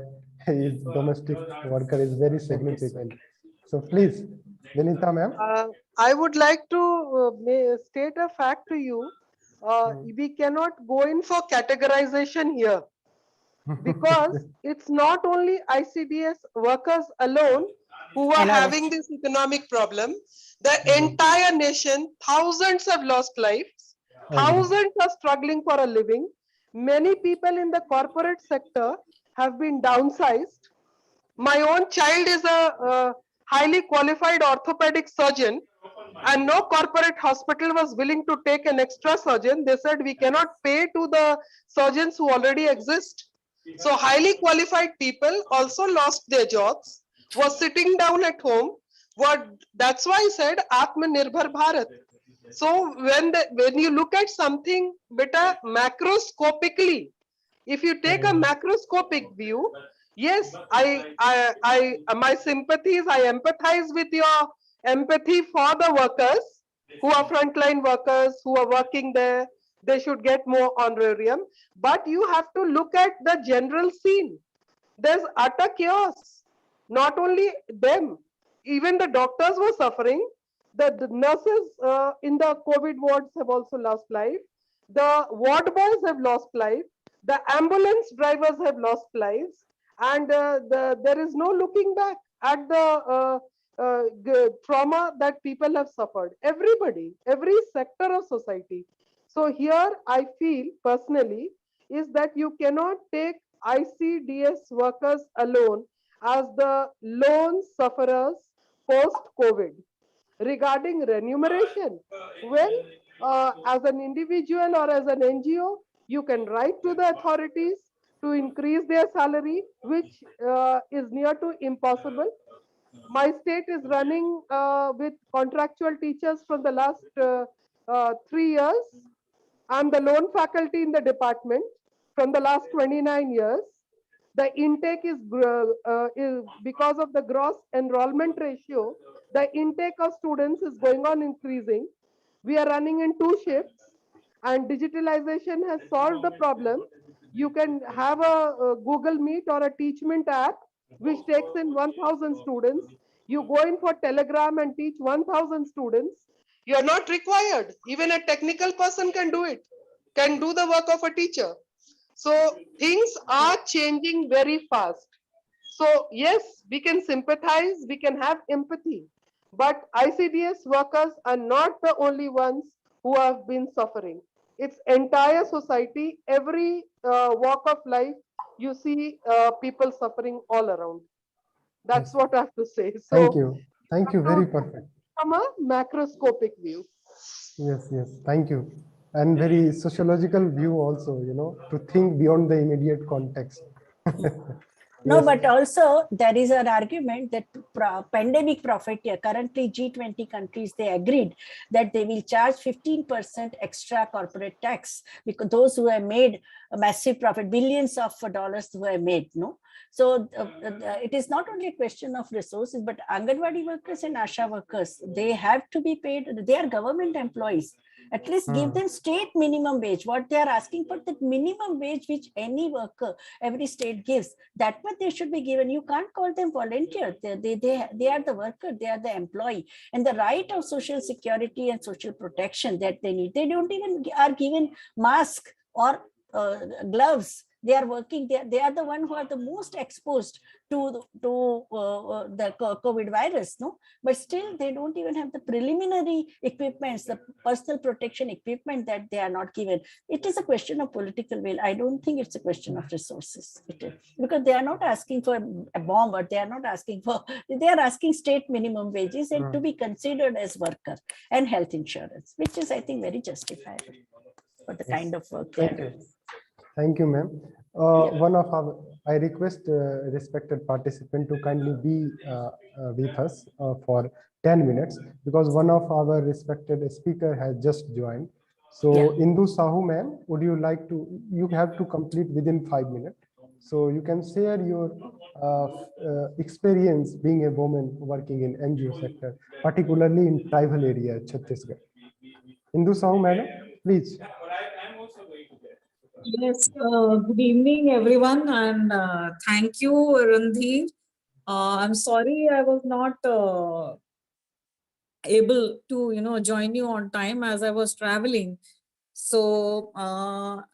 [SPEAKER 3] is domestic worker is very significant. So please, Vinita ma'am.
[SPEAKER 1] I would like to state a fact to you. We cannot go in for categorization here, because it's not only ICDS workers alone who are having this economic problem. The entire nation, thousands have lost lives, thousands are struggling for a living. Many people in the corporate sector have been downsized. My own child is a highly qualified orthopedic surgeon, and no corporate hospital was willing to take an extra surgeon. They said we cannot pay to the surgeons who already exist. So highly qualified people also lost their jobs, were sitting down at home. That's why I said Atmanirbhar Bharat. So when you look at something beta macroscopically, if you take a macroscopic view, yes, my sympathies, I empathize with your empathy for the workers who are frontline workers, who are working there. They should get more honorarium. But you have to look at the general scene. There's utter chaos. Not only them, even the doctors were suffering. The nurses in the COVID wards have also lost life. The ward boys have lost life. The ambulance drivers have lost lives. And there is no looking back at the trauma that people have suffered. Everybody, every sector of society. So here I feel personally is that you cannot take ICDS workers alone as the lone sufferers post-COVID. Regarding remuneration, well, as an individual or as an NGO, you can write to the authorities to increase their salary, which is near to impossible. My state is running with contractual teachers from the last 3 years. I'm the lone faculty in the department from the last 29 years. The intake is because of the gross enrollment ratio, the intake of students is going on increasing. We are running in 2 shifts, and digitalization has solved the problem. You can have a Google Meet or a Teachment app which takes in 1,000 students. You go in for Telegram and teach 1,000 students. You're not required. Even a technical person can do it, can do the work of a teacher. So things are changing very fast. So yes, we can sympathize, we can have empathy, but ICDS workers are not the only ones who have been suffering. It's entire society, every walk of life, you see people suffering all around. That's what I have to say. So
[SPEAKER 3] Thank you, very perfect.
[SPEAKER 1] From a macroscopic view.
[SPEAKER 3] Yes, thank you. And very sociological view also, to think beyond the immediate context.
[SPEAKER 6] No, but also there is an argument that pandemic profiteer, currently G20 countries, they agreed that they will charge 15% extra corporate tax because those who have made a massive profit, billions of dollars who have made, no? So it is not only a question of resources, but Anganwadi workers and Asha workers, they have to be paid. They are government employees. At least give them state minimum wage. What they are asking for, the minimum wage which any worker, every state gives, that much they should be given. You can't call them volunteer. They are the worker, they are the employee. And the right of social security and social protection that they need, they don't even are given mask or gloves. They are working, they are the one who are the most exposed to the COVID virus, no? But still they don't even have the preliminary equipments, the personal protection equipment that they are not given. It is a question of political will. I don't think it's a question of resources. It is, because they are not asking for a bomb, or they are not asking for, they are asking state minimum wages and to be considered as worker and health insurance, which is, I think, very justifiable for the kind of work.
[SPEAKER 3] Thank you, ma'am. One of our, I request respected participant to kindly be with us for 10 minutes, because one of our respected speaker has just joined. So Indu Sahu, ma'am, would you like to, you have to complete within 5 minutes. So you can share your experience being a woman working in NGO sector, particularly in tribal area, Chhattisgarh. Indu Sahu, madam, please.
[SPEAKER 11] Yes, good evening, everyone, and thank you, Randhir. I'm sorry I was not able to, join you on time as I was traveling. So,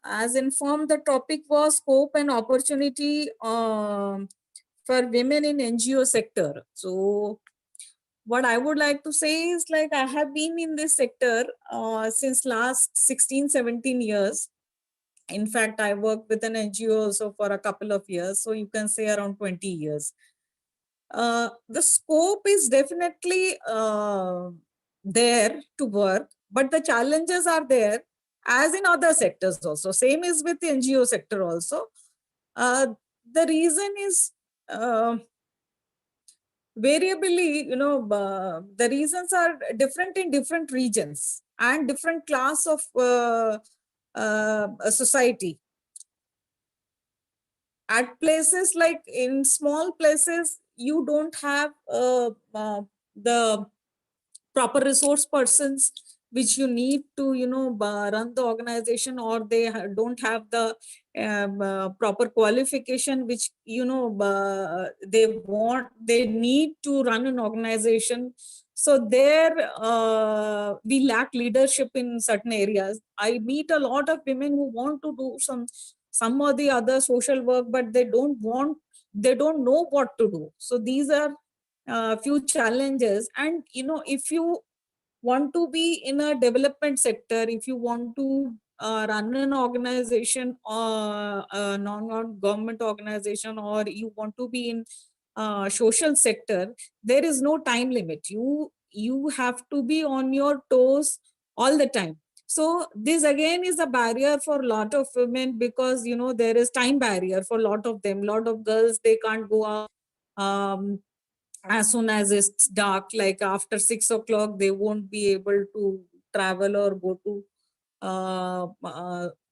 [SPEAKER 11] as informed, the topic was scope and opportunity for women in NGO sector. So, what I would like to say is like I have been in this sector since last 16, 17 years. In fact, I worked with an NGO also for a couple of years. So you can say around 20 years. The scope is definitely there to work, but the challenges are there as in other sectors also. Same is with the NGO sector also. The reason is variably, the reasons are different in different regions and different class of society. At places like in small places, you don't have the proper resource persons which you need to run the organization, or they don't have the proper qualification which they need to run an organization. So there we lack leadership in certain areas. I meet a lot of women who want to do some or the other social work, but they don't know what to do. So these are few challenges. And if you want to be in a development sector, if you want to run an organization or a non-government organization, or you want to be in social sector, there is no time limit. You have to be on your toes all the time. So this again is a barrier for a lot of women, because there is time barrier for a lot of them. A lot of girls, they can't go out as soon as it's dark, like after 6 o'clock, they won't be able to travel or go to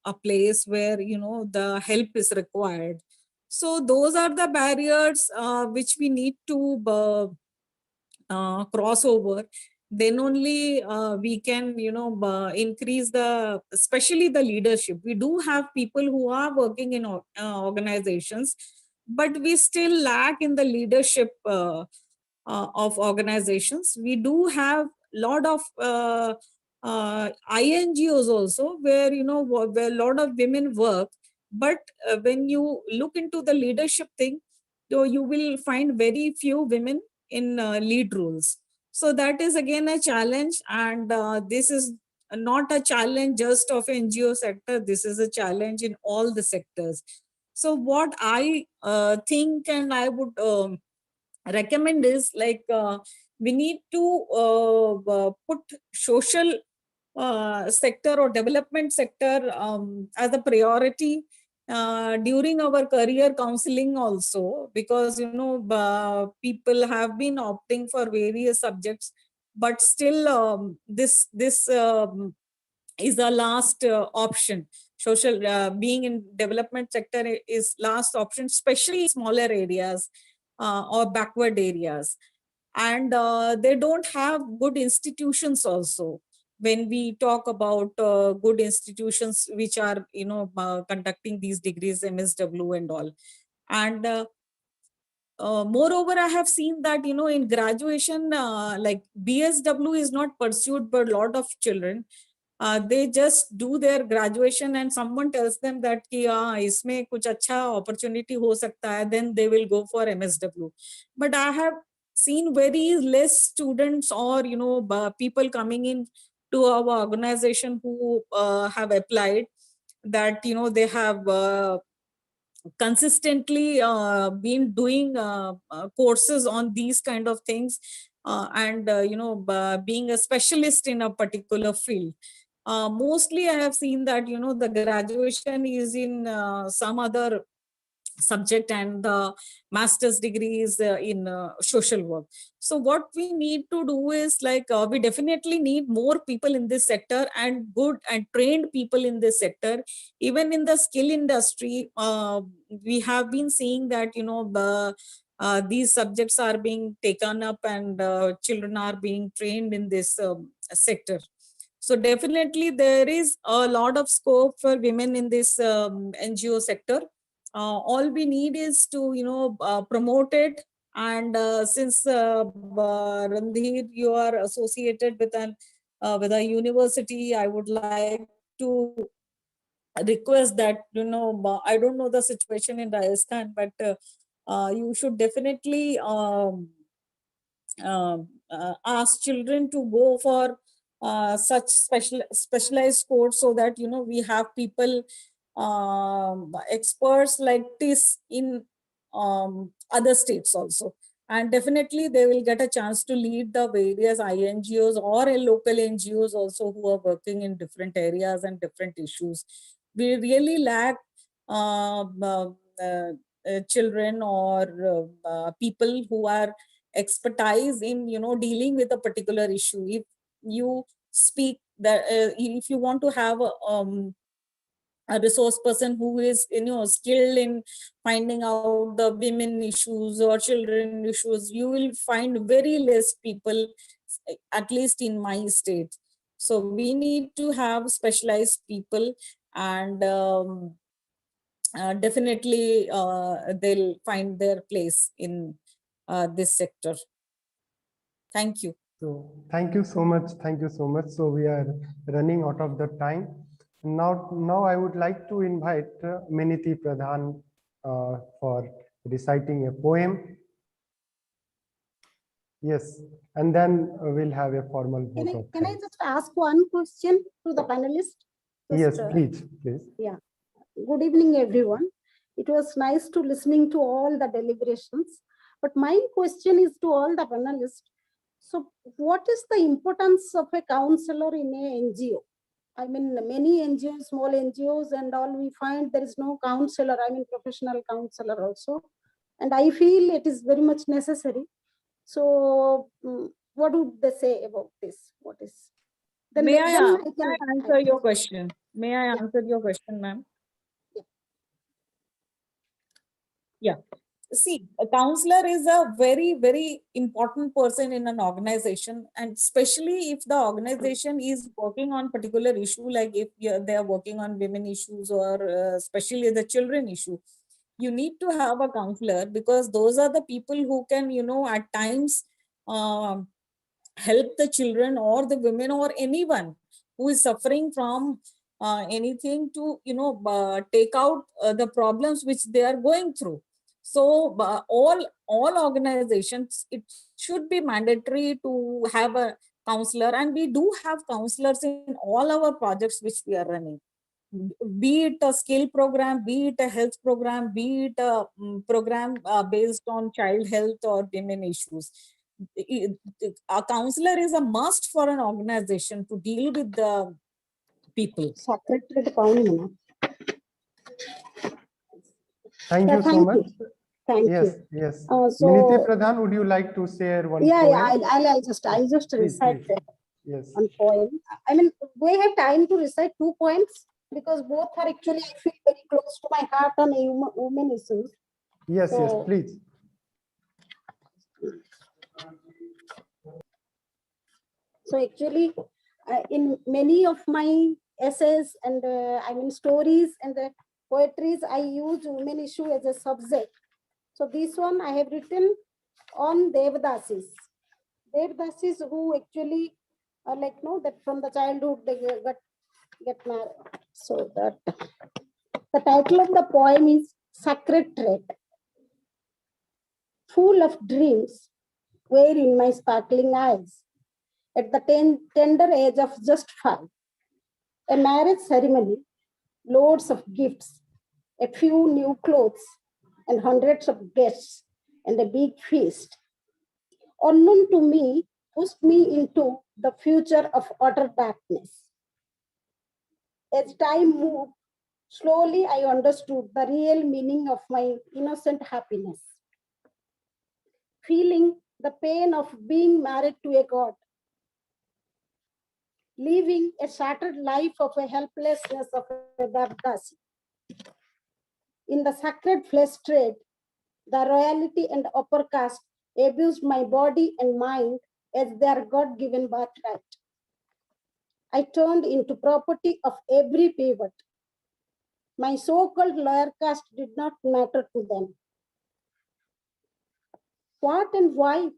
[SPEAKER 11] a place where the help is required. So those are the barriers which we need to cross over. Then only we can increase especially the leadership. We do have people who are working in organizations, but we still lack in the leadership of organizations. We do have a lot of INGOs also, where where a lot of women work, but when you look into the leadership thing, you will find very few women in lead roles. So that is again a challenge, and this is not a challenge just of NGO sector. This is a challenge in all the sectors. So what I think and I would recommend is like we need to put social sector or development sector as a priority during our career counseling also, because people have been opting for various subjects, but still this is the last option. Social being in development sector is last option, especially smaller areas or backward areas. And they don't have good institutions also. When we talk about good institutions which are conducting these degrees, MSW and all. And moreover, I have seen that in graduation, like BSW is not pursued by a lot of children. They just do their graduation and someone tells them that ki isme kuch acha opportunity ho sakta hai, then they will go for MSW. But I have seen very less students or people coming in to our organization who have applied, that they have consistently been doing courses on these kind of things, and being a specialist in a particular field. Mostly I have seen that the graduation is in some other subject and the master's degrees in social work. So what we need to do is like we definitely need more people in this sector and good and trained people in this sector. Even in the skill industry, we have been seeing that, you know, these subjects are being taken up and children are being trained in this sector. So definitely there is a lot of scope for women in this NGO sector. All we need is to, you know, promote it. And since Randhir, you are associated with a university, I would like to request that, you know, I don't know the situation in Rajasthan, but you should definitely ask children to go for such specialized course, so that, you know, we have people experts like this in other states also. And definitely they will get a chance to lead the various INGOs or local NGOs also who are working in different areas and different issues. We really lack children or people who are expertise in, you know, dealing with a particular issue. If you speak that if you want to have a resource person who is, you know, skilled in finding out the women issues or children issues, you will find very less people, at least in my state. So we need to have specialized people, and definitely they'll find their place in this sector. Thank you.
[SPEAKER 3] So thank you so much. Thank you so much. So we are running out of the time. Now I would like to invite Miniti Pradhan for reciting a poem. Yes, and then we'll have a formal vote.
[SPEAKER 12] Can I just ask one question to the panelists?
[SPEAKER 3] Yes, please.
[SPEAKER 12] Yeah. Good evening, everyone. It was nice to listening to all the deliberations. But my question is to all the panelists. So what is the importance of a counselor in a NGO? I mean, many NGOs, small NGOs and all, we find there is no counselor, I mean, professional counselor also. And I feel it is very much necessary. So what would they say about this? What is? Then
[SPEAKER 11] May I answer your question? May I answer your question, ma'am? Yeah. See, a counselor is a very, very important person in an organization, and especially if the organization is working on particular issue, like if they are working on women issues or especially the children issue, you need to have a counselor, because those are the people who can, you know, at times help the children or the women or anyone who is suffering from anything to, you know, take out the problems which they are going through. So all organizations, it should be mandatory to have a counselor, and we do have counselors in all our projects which we are running. Be it a skill program, be it a health program, be it a program based on child health or women issues. A counselor is a must for an organization to deal with the people.
[SPEAKER 3] Thank you so much.
[SPEAKER 12] Thank
[SPEAKER 3] you. Yes. Miniti Pradhan, would you like to share one poem?
[SPEAKER 12] I'll just recite one poem. I mean, do I have time to recite 2 poems? Because both are actually, I feel, very close to my heart on women issues.
[SPEAKER 3] Yes, please.
[SPEAKER 12] So actually, in many of my essays and I mean stories and the poetries, I use women issue as a subject. So this one I have written on Devdasis. Devdasis who actually like that from the childhood they get married. So that the title of the poem is Sacred Thread. Full of dreams were in my sparkling eyes at the tender age of just 5. A marriage ceremony, loads of gifts, a few new clothes, and hundreds of guests, and a big feast. Unknown to me, pushed me into the future of utter darkness. As time moved, Slowly, I understood the real meaning of my innocent happiness. Feeling the pain of being married to a god, living a shattered life of a helplessness of a Bardasi. In the sacred flesh trade, the royalty and upper caste abused my body and mind as their God-given birthright. I turned into property of every pivot. My so-called lower caste did not matter to them. What and why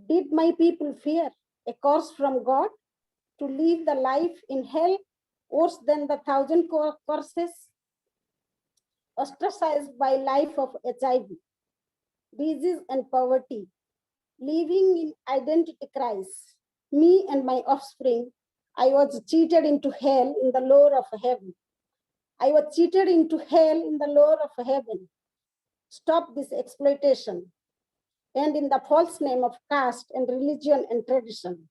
[SPEAKER 12] did my people fear? A curse from God to live the life in hell worse than the 1,000 curses? Ostracized by life of HIV, disease and poverty, living in identity crisis. Me and my offspring, I was cheated into hell in the lore of heaven. I was cheated into hell in the lore of heaven. Stop this exploitation. And in the false name of caste and religion and tradition.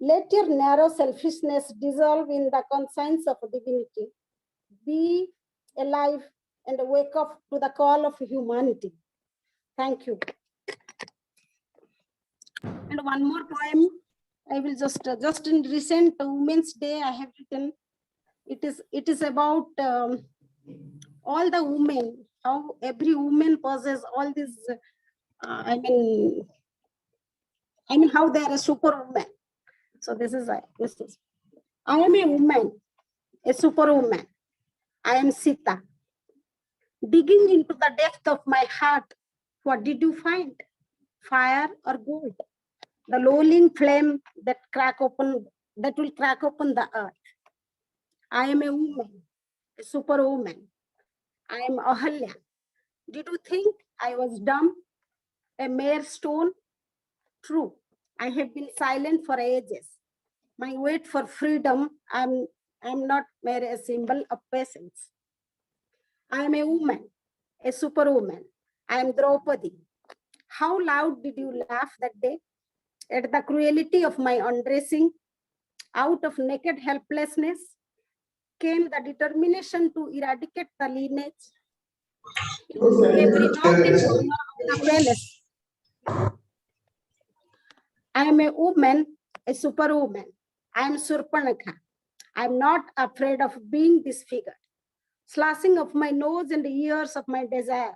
[SPEAKER 12] Let your narrow selfishness dissolve in the conscience of divinity. Be alive and wake up to the call of humanity. Thank you. And one more poem, I will just in recent Women's Day, I have written. It is about all the women, how every woman possesses all these. I mean, how they are a superwoman. So this is. I am a woman, a superwoman. I am Sita. Digging into the depth of my heart, what did you find? Fire or gold? The lowering flame that will crack open the earth. I am a woman, a superwoman. I am Ahalya. Did you think I was dumb? A mere stone? True. I have been silent for ages. My wait for freedom, I'm not mere a symbol of patience. I am a woman, a superwoman. I am Draupadi. How loud did you laugh that day at the cruelty of my undressing? Out of naked helplessness came the determination to eradicate the lineage. Every knock and corner of the palace. I am a woman, a superwoman. I am Surpanakha. I am not afraid of being disfigured. Slashing of my nose and ears of my desire.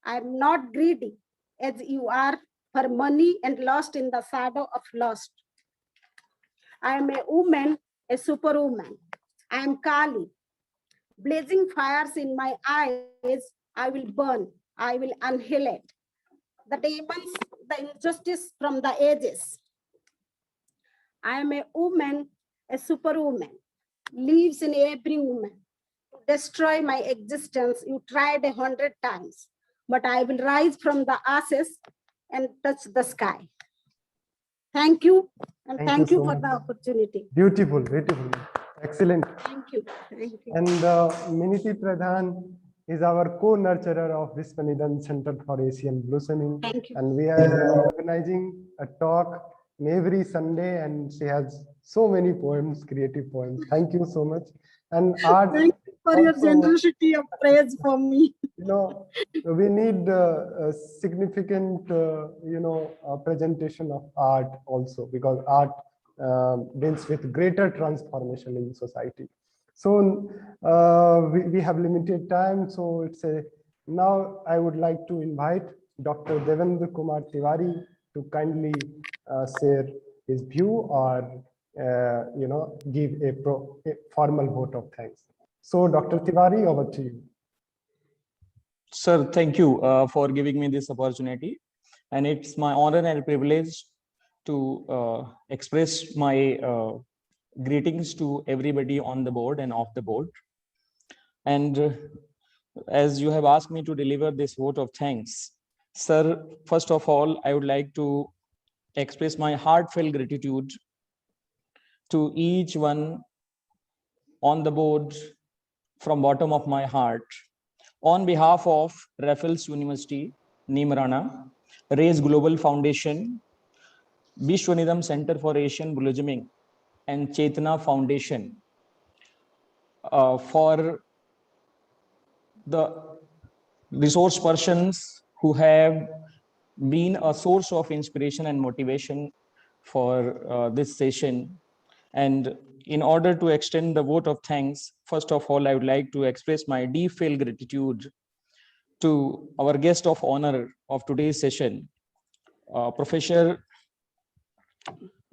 [SPEAKER 12] I am not greedy as you are for money and lost in the shadow of lust. I am a woman, a superwoman. I am Kali. Blazing fires in my eyes, I will burn, I will annihilate. The demons, the injustice from the ages. I am a woman, a superwoman. Lives in every woman. To destroy my existence, you tried 100 times, but I will rise from the ashes and touch the sky. Thank you, and thank you
[SPEAKER 3] so
[SPEAKER 12] for
[SPEAKER 3] much.
[SPEAKER 12] the opportunity.
[SPEAKER 3] Beautiful, beautiful. Excellent.
[SPEAKER 12] Thank you. Thank you.
[SPEAKER 3] And Miniti Pradhan is our co-nurturer of Viswanidhan Center for Asian Blossoming.
[SPEAKER 12] Thank you.
[SPEAKER 3] And we are organizing a talk every Sunday, and she has so many poems, creative poems. Thank you so much. And art.
[SPEAKER 12] Thank you for your
[SPEAKER 3] also,
[SPEAKER 12] generosity of praise for me.
[SPEAKER 3] We need a significant, presentation of art also, because art deals with greater transformation in society. So we have limited time, so now I would like to invite Dr. Devendra Kumar Tiwari to kindly share his view or give a formal vote of thanks. So Dr. Tiwari, over to you.
[SPEAKER 13] Sir, thank you for giving me this opportunity, and it's my honor and privilege to express my greetings to everybody on the board and off the board. And as you have asked me to deliver this vote of thanks, sir, first of all, I would like to express my heartfelt gratitude to each one on the board from bottom of my heart. On behalf of Raffles University, Neemrana, Raise Global Foundation, Viswanidhan Center for Asian Blossoming, and Chetana Foundation, for the resource persons who have been a source of inspiration and motivation for this session. And in order to extend the vote of thanks, first of all, I would like to express my deep-felt gratitude to our guest of honor of today's session, Professor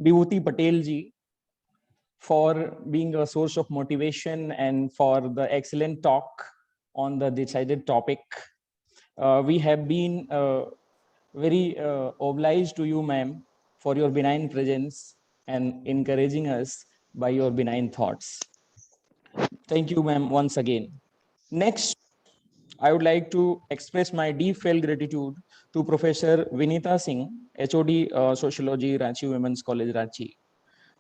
[SPEAKER 13] Vibhuti Patel ji, for being a source of motivation and for the excellent talk on the decided topic. We have been very obliged to you, ma'am, for your benign presence and encouraging us by your benign thoughts. Thank you, ma'am, once again. Next, I would like to express my deep-felt gratitude to Professor Vinita Singh, HOD Sociology, Ranchi Women's College, Ranchi,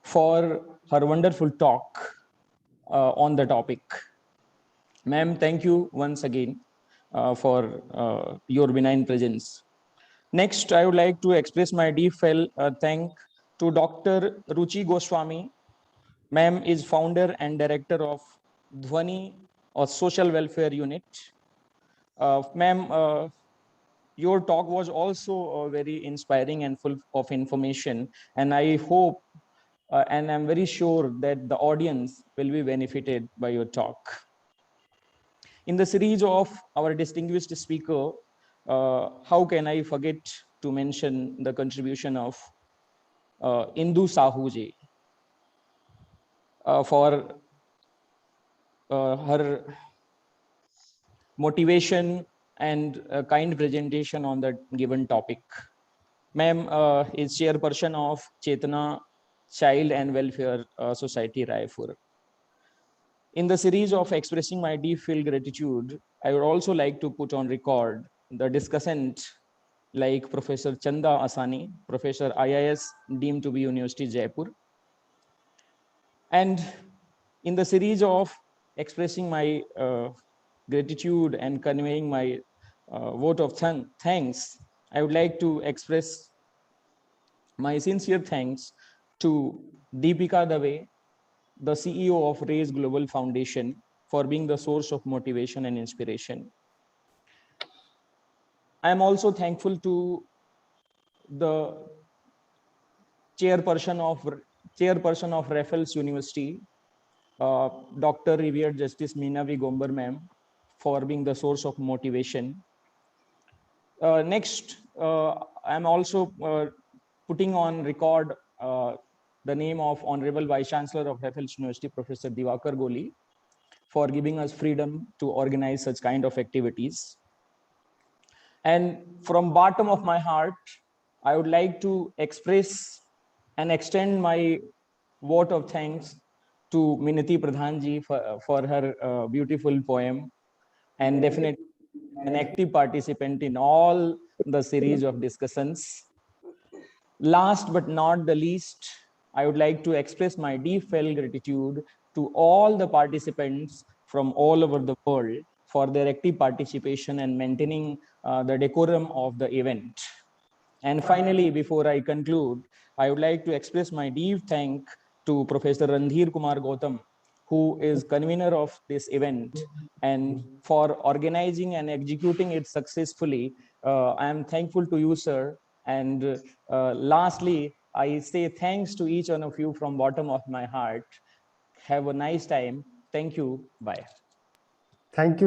[SPEAKER 13] for her wonderful talk on the topic. Ma'am, thank you once again for your benign presence. Next, I would like to express my deep-felt thank to Dr. Ruchi Goswami. Ma'am is founder and director of Dhwani, a social welfare unit. Ma'am, your talk was also very inspiring and full of information. And I hope and I'm very sure that the audience will be benefited by your talk. In the series of our distinguished speaker, how can I forget to mention the contribution of Indu Sahu ji for her motivation and kind presentation on the given topic. Ma'am is chairperson of Chetana Child and Welfare Society Raipur. In the series of expressing my deep-felt gratitude, I would also like to put on record the discussant like Professor Chanda Asani, Professor IIS deemed to be University Jaipur. And in the series of expressing my gratitude and conveying my vote of thanks, I would like to express my sincere thanks to Deepika Dave, the CEO of Raise Global Foundation, for being the source of motivation and inspiration. I am also thankful to the chairperson of Raffles University, Dr. Revered Justice Meena V. Gombar ma'am, for being the source of motivation. Next, I'm also putting on record the name of Honorable Vice Chancellor of Raffles University, Professor Diwakar Goli, for giving us freedom to organize such kind of activities. And from bottom of my heart, I would like to express and extend my vote of thanks to Minati Pradhanji for her beautiful poem, and definitely an active participant in all the series of discussions. Last but not the least, I would like to express my deep-felt gratitude to all the participants from all over the world for their active participation and maintaining the decorum of the event. And finally, before I conclude, I would like to express my deep thanks to Professor Randhir Kumar Gautam, who is convener of this event, and for organizing and executing it successfully. I am thankful to you, sir. And lastly, I say thanks to each one of you from bottom of my heart. Have a nice time. Thank you. Bye.
[SPEAKER 3] Thank you.